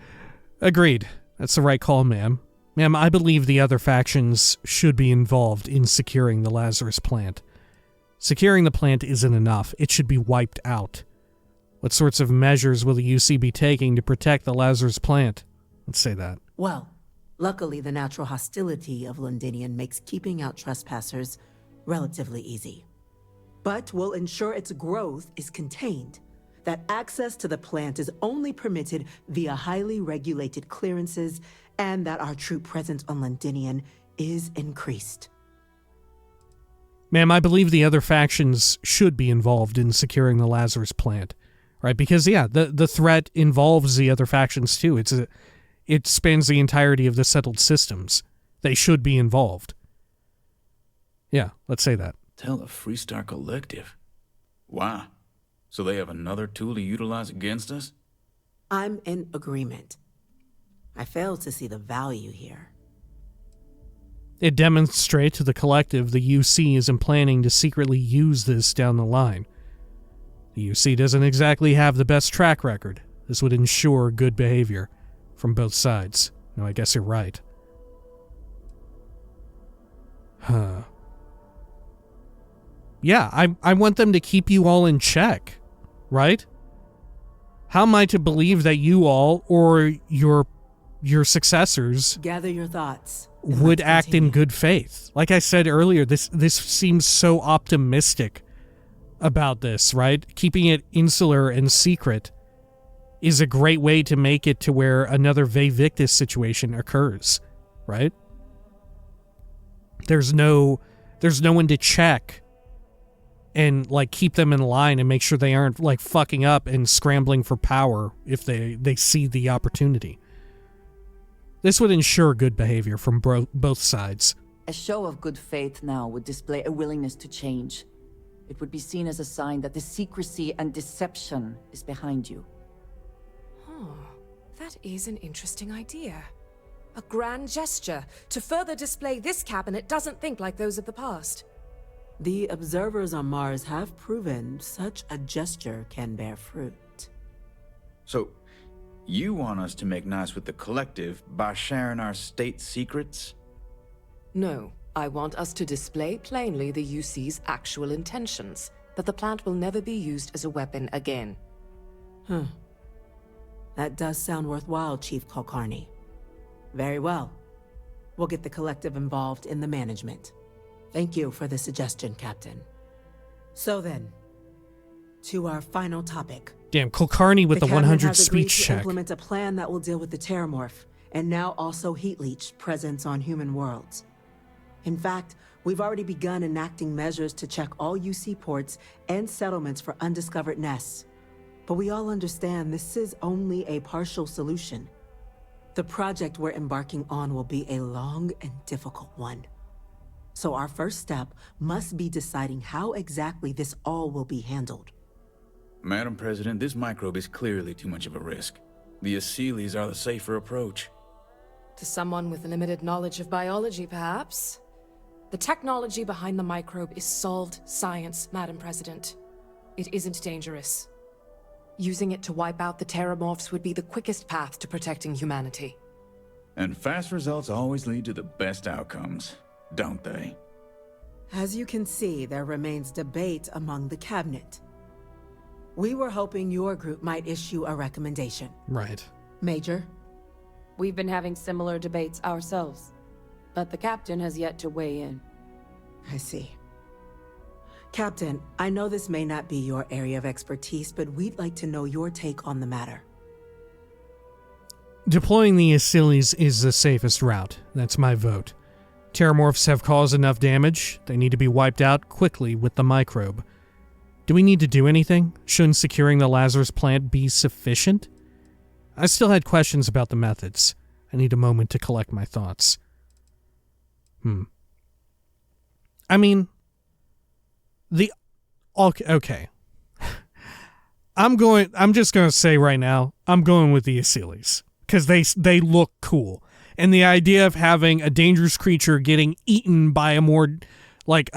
Agreed. That's the right call, ma'am. Ma'am, I believe the other factions should be involved in securing the Lazarus plant. Securing the plant isn't enough. It should be wiped out. What sorts of measures will the UC be taking to protect the Lazarus plant? Let's say that. Well, luckily the natural hostility of Londinian makes keeping out trespassers relatively easy. But we'll ensure its growth is contained, that access to the plant is only permitted via highly regulated clearances, and that our troop presence on Londinian is increased. Ma'am, I believe the other factions should be involved in securing the Lazarus plant, right? Because, yeah, the threat involves the other factions, too. It spans the entirety of the settled systems. They should be involved. Yeah, let's say that. Tell the Freestar Collective. Wow. So they have another tool to utilize against us? I'm in agreement. I fail to see the value here. It demonstrates to the collective the UC isn't planning to secretly use this down the line. The UC doesn't exactly have the best track record. This would ensure good behavior from both sides. No, I guess you're right. Huh. Yeah, I want them to keep you all in check, right? How am I to believe that you all, or your successors, gather your thoughts, would act in good faith? Like I said earlier, this seems so optimistic about this, right? Keeping it insular and secret is a great way to make it to where another Vevictus situation occurs, right? There's no one to check and like keep them in line and make sure they aren't like fucking up and scrambling for power if they see the opportunity. This would ensure good behavior from both sides. A show of good faith now would display a willingness to change. It would be seen as a sign that the secrecy and deception is behind you. That is an interesting idea. A grand gesture to further display this cabinet doesn't think like those of the past. The observers on Mars have proven such a gesture can bear fruit. So, you want us to make nice with the collective by sharing our state secrets? No, I want us to display plainly the UC's actual intentions, that the plant will never be used as a weapon again. That does sound worthwhile, Chief Kulkarni. Very well. We'll get the collective involved in the management. Thank you for the suggestion, Captain. So then, to our final topic. Damn, Kulkarni with the 100 speech to check. Implement a plan that will deal with the Terramorph, and now also Heat Leech presence on human worlds. In fact, we've already begun enacting measures to check all UC ports and settlements for undiscovered nests. But we all understand this is only a partial solution. The project we're embarking on will be a long and difficult one. So our first step must be deciding how exactly this all will be handled. Madam President, this microbe is clearly too much of a risk. The Aseles are the safer approach. To someone with limited knowledge of biology, perhaps? The technology behind the microbe is solved science, Madam President. It isn't dangerous. Using it to wipe out the Terramorphs would be the quickest path to protecting humanity. And fast results always lead to the best outcomes, don't they? As you can see, there remains debate among the cabinet. We were hoping your group might issue a recommendation. Right. Major? We've been having similar debates ourselves, but the captain has yet to weigh in. I see. Captain, I know this may not be your area of expertise, but we'd like to know your take on the matter. Deploying the Asylees is the safest route. That's my vote. Terramorphs have caused enough damage. They need to be wiped out quickly with the microbe. Do we need to do anything? Shouldn't securing the Lazarus plant be sufficient? I still had questions about the methods. I need a moment to collect my thoughts. I mean, okay. I'm just going to say right now, I'm going with the Asylees. Because they look cool. And the idea of having a dangerous creature getting eaten by a more, like,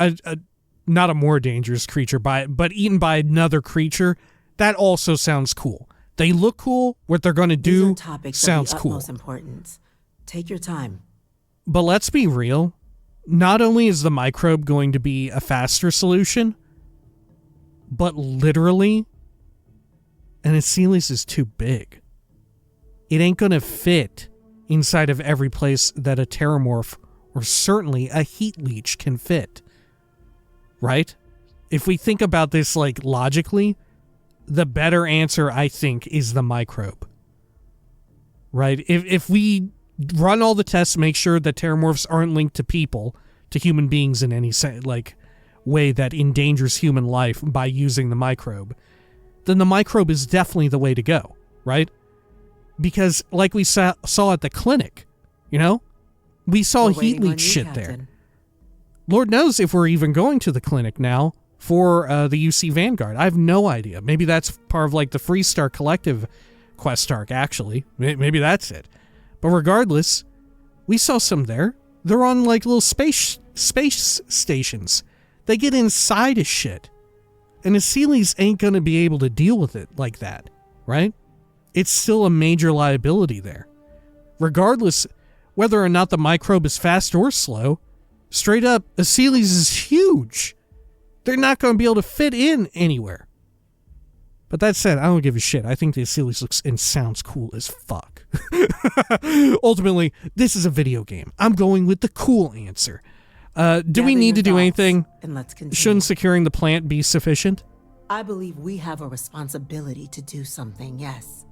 not a more dangerous creature, but eaten by another creature, that also sounds cool. They look cool. What they're going to do sounds cool. Utmost importance. Take your time. But let's be real. Not only is the microbe going to be a faster solution, but literally, an Asylees is too big. It ain't going to fit inside of every place that a Terramorph, or certainly a heat leech, can fit. Right? If we think about this, like, logically, the better answer, I think, is the microbe. Right? If we run all the tests, make sure that Terramorphs aren't linked to people, to human beings in any, like, way that endangers human life by using the microbe, then the microbe is definitely the way to go. Right? Because, like we saw at the clinic, you know? We saw heat leech shit Captain. there. Lord knows if we're even going to the clinic now for the UC Vanguard. I have no idea. Maybe that's part of, like, the Freestar Collective quest arc, actually. Maybe that's it. But regardless, we saw some there. They're on, like, little space stations. They get inside of shit. And Asylees ain't going to be able to deal with it like that, right? It's still a major liability there. Regardless whether or not the microbe is fast or slow, straight up, Asylees is huge. They're not going to be able to fit in anywhere. But that said, I don't give a shit. I think the Asylees looks and sounds cool as fuck. Ultimately, this is a video game. I'm going with the cool answer. Do we need to do anything? And let's continue. Shouldn't securing the plant be sufficient? I believe we have a responsibility to do something, yes.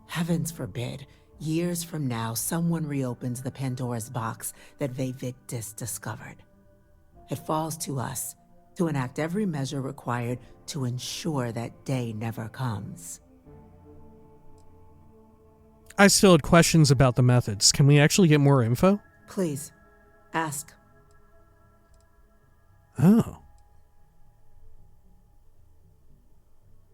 Heavens forbid, years from now, someone reopens the Pandora's box that Vivictus discovered. It falls to us to enact every measure required to ensure that day never comes. I still had questions about the methods. Can we actually get more info? Please, ask. Oh.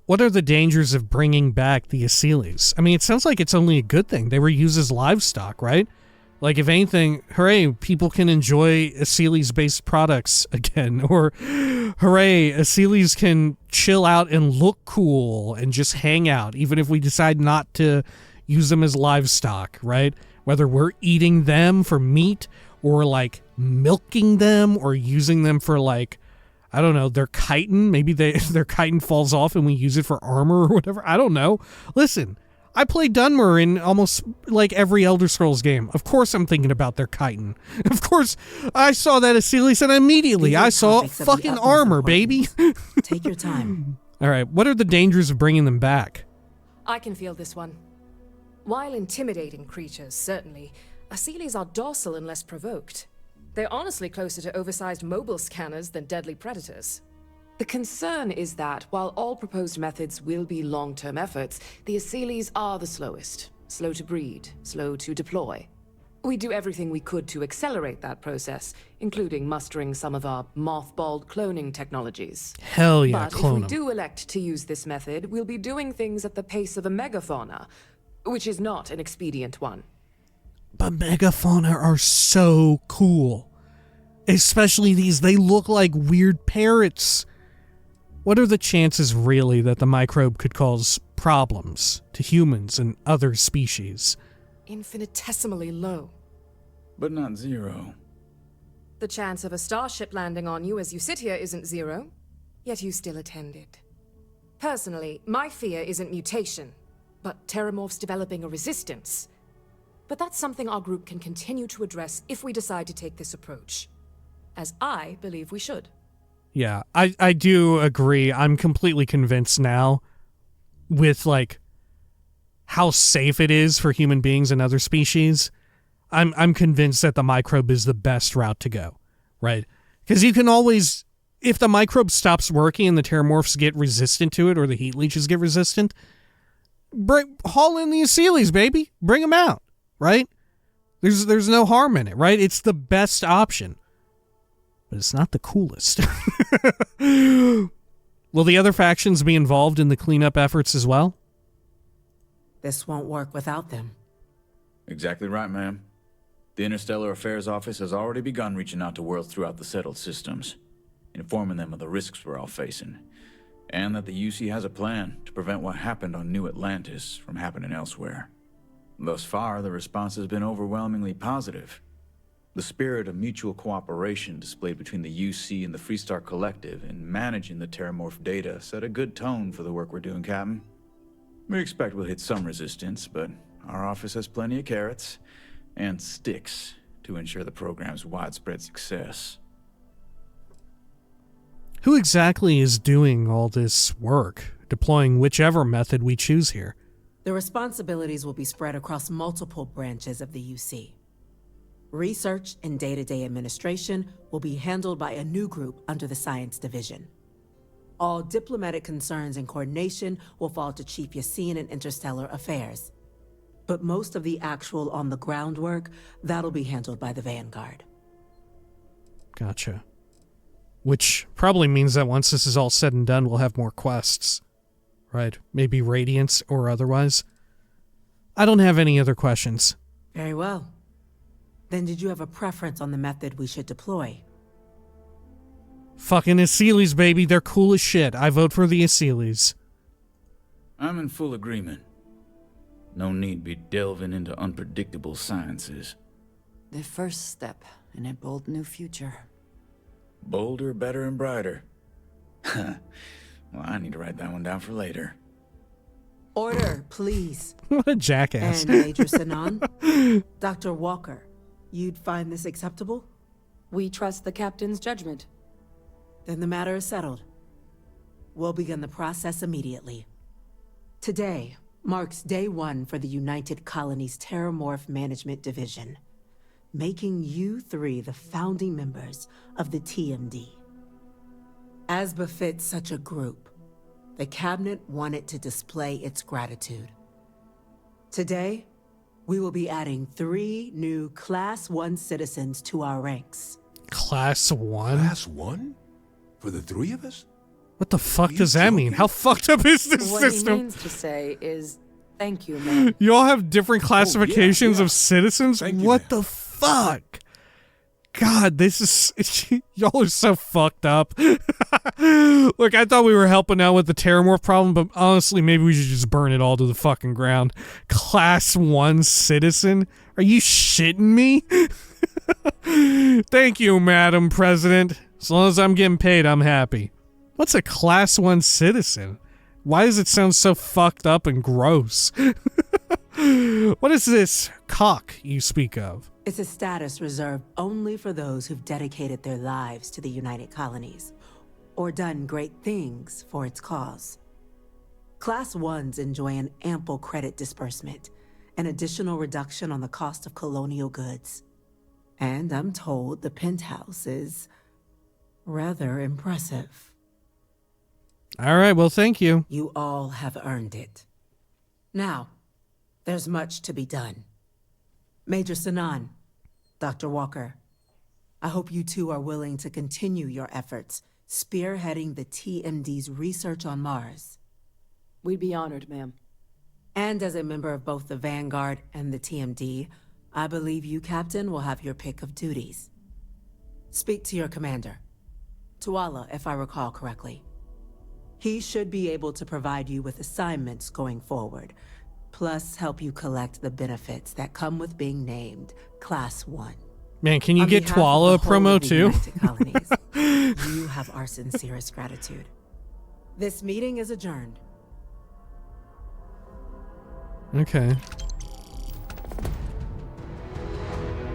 What are the dangers of bringing back the Asylees? I mean, it sounds like it's only a good thing. They were used as livestock, right? Like, if anything, hooray, people can enjoy Asylees-based products again. Or, hooray, Asylees can chill out and look cool and just hang out, even if we decide not to use them as livestock, right? Whether we're eating them for meat or, like, milking them or using them for, like, I don't know, their chitin. Maybe their chitin falls off and we use it for armor or whatever. I don't know. Listen, I played Dunmer in almost like every Elder Scrolls game. Of course I'm thinking about their chitin. Of course, I saw that Asylees and immediately I saw fucking armor, baby. Take your time. All right, what are the dangers of bringing them back? I can feel this one. While intimidating creatures, certainly, Asylees are docile unless provoked. They're honestly closer to oversized mobile scanners than deadly predators. The concern is that, while all proposed methods will be long-term efforts, the Asylees are the slowest. Slow to breed, slow to deploy. We do everything we could to accelerate that process, including mustering some of our mothballed cloning technologies. Hell yeah, but clone if we 'em. do elect to use this method, we'll be doing things at the pace of a megafauna, which is not an expedient one. But megafauna are so cool. Especially these, they look like weird parrots. What are the chances, really, that the microbe could cause problems to humans and other species? infinitesimally low. But not zero. The chance of a starship landing on you as you sit here isn't zero, yet you still attended. Personally, my fear isn't mutation, but terramorphs developing a resistance. But that's something our group can continue to address if we decide to take this approach. As I believe we should. Yeah, I do agree. I'm completely convinced now with, like, how safe it is for human beings and other species. I'm convinced that the microbe is the best route to go, right? Because you can always, if the microbe stops working and the terramorphs get resistant to it or the heat leeches get resistant, haul in the Asylees, baby. Bring them out, right? There's no harm in it, right? It's the best option. But it's not the coolest. Will the other factions be involved in the cleanup efforts as well? This won't work without them. Exactly right, ma'am. The Interstellar Affairs Office has already begun reaching out to worlds throughout the settled systems, informing them of the risks we're all facing, and that the UC has a plan to prevent what happened on New Atlantis from happening elsewhere. Thus far, the response has been overwhelmingly positive. The spirit of mutual cooperation displayed between the UC and the Freestar Collective in managing the terramorph data set a good tone for the work we're doing, Captain. We expect we'll hit some resistance, but our office has plenty of carrots and sticks to ensure the program's widespread success. Who exactly is doing all this work, deploying whichever method we choose here? The responsibilities will be spread across multiple branches of the UC. Research and day-to-day administration will be handled by a new group under the Science Division. All diplomatic concerns and coordination will fall to Chief Yassine and Interstellar Affairs. But most of the actual on-the-ground work, that'll be handled by the Vanguard. Gotcha. Which probably means that once this is all said and done, we'll have more quests. Right? Maybe Radiance or otherwise. I don't have any other questions. Very well. Then did you have a preference on the method we should deploy? Fucking Asylees, baby. They're cool as shit. I vote for the Asylees. I'm in full agreement. No need be delving into unpredictable sciences. The first step in a bold new future. Bolder, better, and brighter. Well, I need to write that one down for later. Order, please. What a jackass. And Major Sanon, Dr. Walker, you'd find this acceptable? We trust the captain's judgment. Then the matter is settled. We'll begin the process immediately. Today marks day one for the United Colonies Terramorph Management Division, making you three the founding members of the TMD. As befits such a group, the Cabinet wanted to display its gratitude. Today, we will be adding 3 new Class 1 citizens to our ranks. Class 1? Class 1? For the 3 of us? What the fuck does that mean? How fucked up is this What system? he means to say is, thank you, man. You all have different classifications of citizens? What the fuck? God, this is... y'all are so fucked up. Look, I thought we were helping out with the terramorph problem, but honestly, maybe we should just burn it all to the fucking ground. Class 1 citizen? Are you shitting me? Thank you, Madam President. As long as I'm getting paid, I'm happy. What's a Class 1 citizen? Why does it sound so fucked up and gross? What is this cock you speak of? It's a status reserved only for those who've dedicated their lives to the United Colonies, or done great things for its cause. Class 1s enjoy an ample credit disbursement, an additional reduction on the cost of colonial goods. And I'm told the penthouse is rather impressive. All right, well, thank you. You all have earned it. Now, there's much to be done. Major Sanon, Dr. Walker, I hope you two are willing to continue your efforts spearheading the TMD's research on Mars. We'd be honored, ma'am. And as a member of both the Vanguard and the TMD, I believe you, Captain, will have your pick of duties. Speak to your commander, Tuala, if I recall correctly. He should be able to provide you with assignments going forward, plus help you collect the benefits that come with being named Class 1. Man, can you On get behalf of Tuala a the whole promo of the too? United Colonies, you have our sincerest gratitude. This meeting is adjourned. Okay.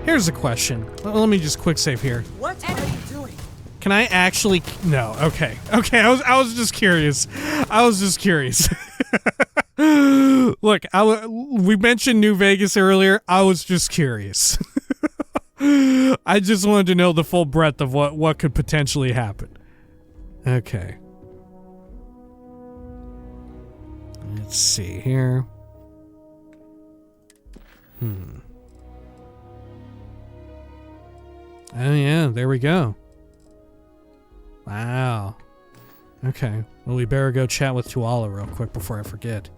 Here's a question. Let me just quick save here. What are you doing? Can I actually? No. Okay. Okay. I was just curious. Look, we mentioned New Vegas earlier. I was just curious. I just wanted to know the full breadth of what could potentially happen. Okay. Let's see here. Oh yeah, there we go. Wow. Okay. Well, we better go chat with Tuala real quick before I forget.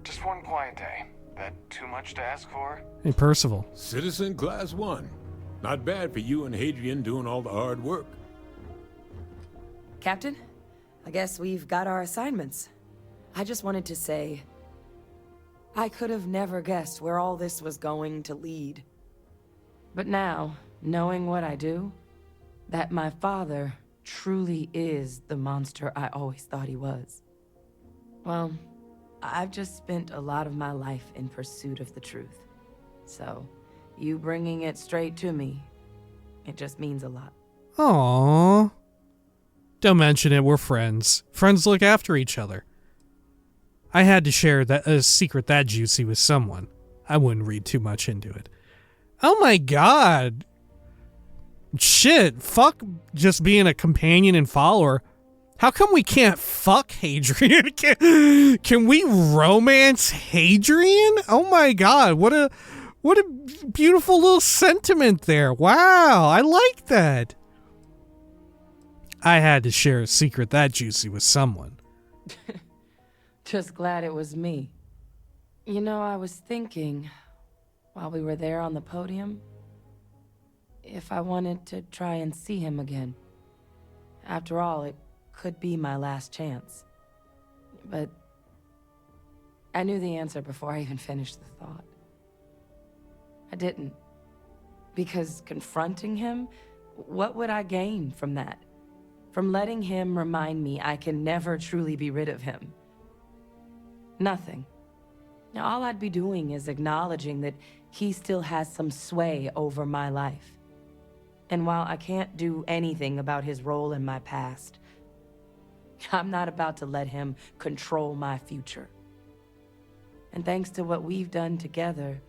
Just one quiet day. That too much to ask for? Hey, Percival. Citizen Class 1. Not bad for you and Hadrian doing all the hard work. Captain, I guess we've got our assignments. I just wanted to say, I could have never guessed where all this was going to lead. But now, knowing what I do, that my father truly is the monster I always thought he was. Well, I've just spent a lot of my life in pursuit of the truth. So, you bringing it straight to me, it just means a lot. Aww. Don't mention it, we're friends. Friends look after each other. I had to share a secret that juicy with someone. I wouldn't read too much into it. Oh my god. Shit, fuck just being a companion and follower. How come we can't fuck Hadrian? Can we romance Hadrian? Oh my god, what a beautiful little sentiment there. Wow, I like that. I had to share a secret that juicy with someone. Just glad it was me. You know, I was thinking, while we were there on the podium, if I wanted to try and see him again. After all, it could be my last chance. But I knew the answer before I even finished the thought. I didn't. Because confronting him, what would I gain from that? From letting him remind me I can never truly be rid of him? Nothing. Now, all I'd be doing is acknowledging that he still has some sway over my life. And while I can't do anything about his role in my past, I'm not about to let him control my future. And thanks to what we've done together,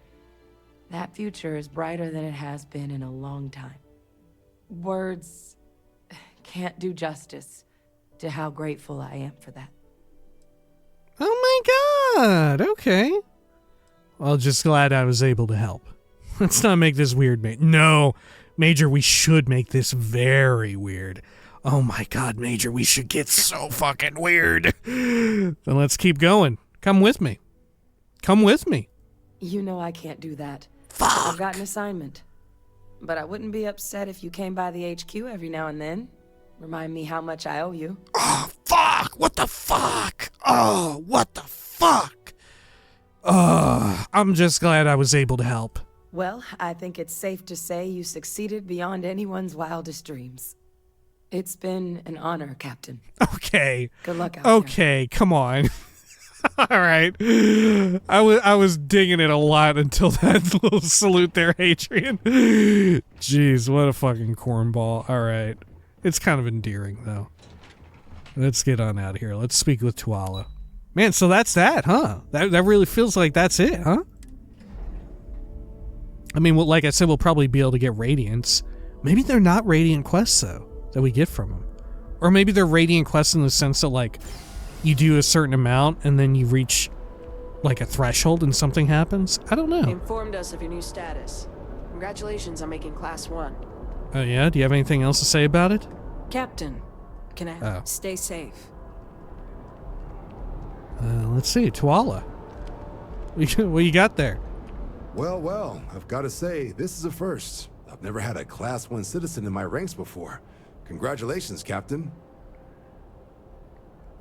that future is brighter than it has been in a long time. Words can't do justice to how grateful I am for that. Oh my god, okay. Well, just glad I was able to help. Let's not make this weird, mate. No, Major, we should make this very weird. Oh my god, Major, we should get so fucking weird. Then let's keep going. Come with me. Come with me. You know I can't do that. Fuck. I've got an assignment. But I wouldn't be upset if you came by the HQ every now and then. Remind me how much I owe you. Oh, fuck! What the fuck? Oh, what the fuck? I'm just glad I was able to help. Well, I think it's safe to say you succeeded beyond anyone's wildest dreams. It's been an honor, Captain. Okay. Good luck out there. Okay, come on. All right. I was digging it a lot until that little salute there, Hadrian. Jeez, what a fucking cornball. All right. It's kind of endearing, though. Let's get on out of here. Let's speak with Tuala. Man, so that's that, huh? That really feels like that's it, huh? I mean, well, like I said, we'll probably be able to get Radiants. Maybe they're not Radiant quests, though, that we get from them. Or maybe they're Radiant quests in the sense that, like, you do a certain amount and then you reach, like, a threshold and something happens. I don't know. They informed us of your new status. Congratulations on making Class 1. Oh, yeah? Do you have anything else to say about it? Captain, can I stay safe? Let's see. Tuala. What you got there? Well, I've got to say, this is a first. I've never had a Class 1 citizen in my ranks before. Congratulations, Captain.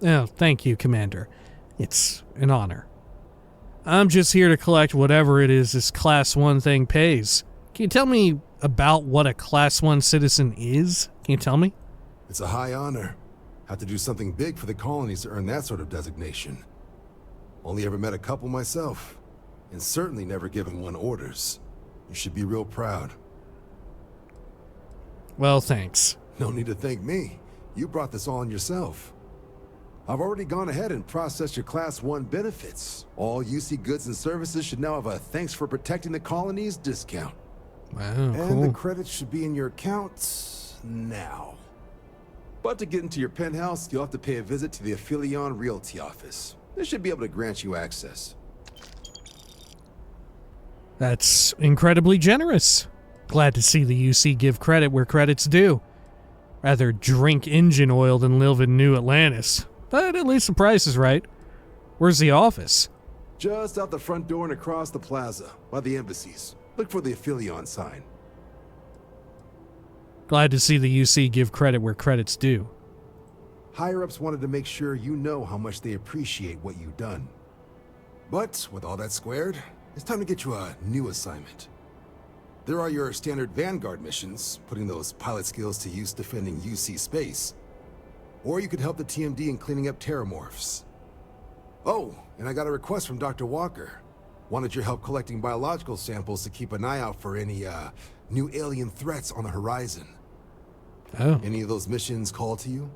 Oh, thank you, Commander. It's an honor. I'm just here to collect whatever it is this Class 1 thing pays. Can you tell me about what a Class 1 citizen is? Can you tell me? It's a high honor. Have to do something big for the colonies to earn that sort of designation. Only ever met a couple myself, and certainly never given one orders. You should be real proud. Well, thanks. No need to thank me. You brought this on yourself. I've already gone ahead and processed your Class 1 benefits. All UC goods and services should now have a thanks for protecting the colonies discount. Wow, and the credits should be in your account now. But to get into your penthouse, you'll have to pay a visit to the Aphelion Realty office. They should be able to grant you access. That's incredibly generous. Glad to see the UC give credit where credit's due. Rather drink engine oil than live in New Atlantis. But at least the price is right. Where's the office? Just out the front door and across the plaza, by the embassies. Look for the Aphelion sign. Glad to see the UC give credit where credit's due. Higher-ups wanted to make sure you know how much they appreciate what you've done. But with all that squared, it's time to get you a new assignment. There are your standard Vanguard missions, putting those pilot skills to use defending UC space. Or you could help the TMD in cleaning up terramorphs. Oh, and I got a request from Dr. Walker. Wanted your help collecting biological samples to keep an eye out for any, new alien threats on the horizon. Oh. Any of those missions call to you?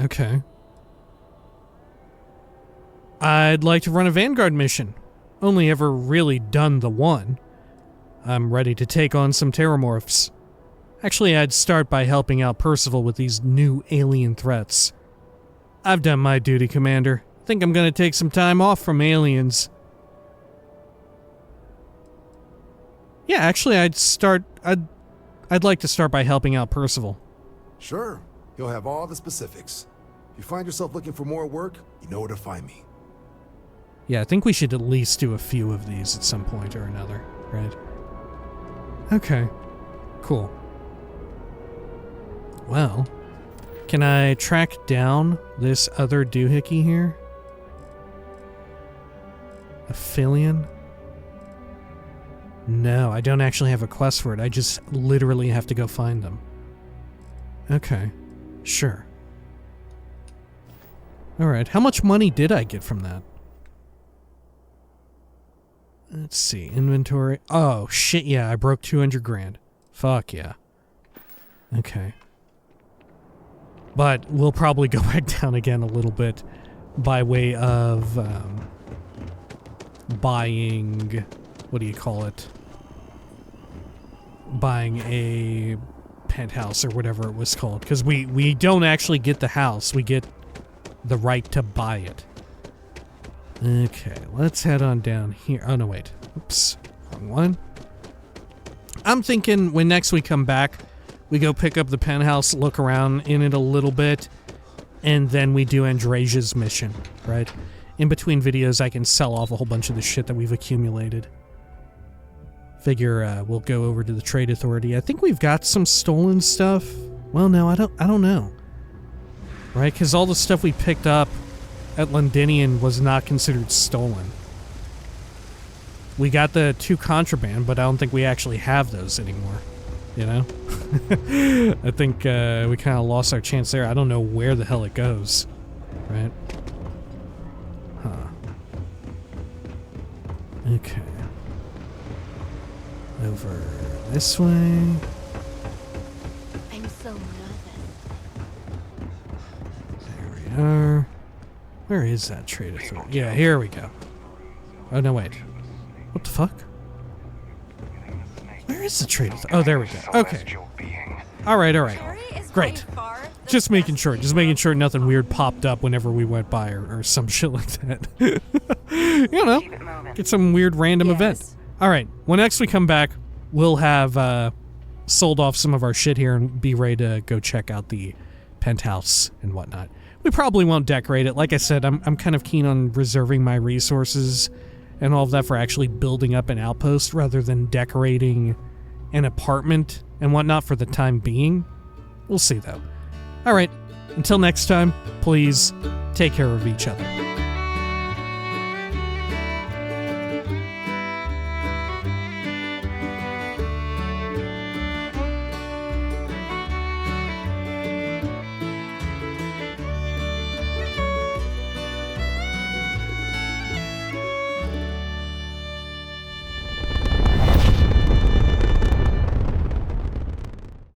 Okay. I'd like to run a Vanguard mission. Only ever really done the one. I'm ready to take on some terramorphs. Actually, I'd start by helping out Percival with these new alien threats. I've done my duty, Commander. Think I'm gonna take some time off from aliens. Yeah, actually, I'd like to start by helping out Percival. Sure. He'll have all the specifics. If you find yourself looking for more work, you know where to find me. Yeah, I think we should at least do a few of these at some point or another, right? Okay. Cool. Well, can I track down this other doohickey here? Aphelion? No, I don't actually have a quest for it. I just literally have to go find them. Okay. Sure. Alright, how much money did I get from that? Let's see, inventory. Oh, shit, yeah, I broke 200 grand. Fuck yeah. Okay. But we'll probably go back down again a little bit by way of buying, what do you call it? Buying a penthouse or whatever it was called. Because we don't actually get the house, we get the right to buy it. Okay, let's head on down here. Oh, no, wait. Oops. Wrong one. I'm thinking when next we come back, we go pick up the penthouse, look around in it a little bit, and then we do Andrasia's mission, right? In between videos, I can sell off a whole bunch of the shit that we've accumulated. Figure we'll go over to the Trade Authority. I think we've got some stolen stuff. Well, no, I don't know. Right? Because all the stuff we picked up at Londinian was not considered stolen. We got the 2 contraband, but I don't think we actually have those anymore. You know? I think we kind of lost our chance there. I don't know where the hell it goes. Right? Huh. Okay. Over this way. I'm so nervous. There we are. Where is that Trade Authority? Yeah, here we go. Oh, no, wait. What the fuck? Where is the Trade Authority? Oh, there we go. Okay. Alright. Great. Just making sure nothing weird popped up whenever we went by or some shit like that. You know, get some weird random event. Alright, when next we come back, we'll have sold off some of our shit here and be ready to go check out the penthouse and whatnot. We probably won't decorate it. Like I said, I'm kind of keen on reserving my resources and all of that for actually building up an outpost rather than decorating an apartment and whatnot for the time being. We'll see, though. Alright, until next time, please take care of each other.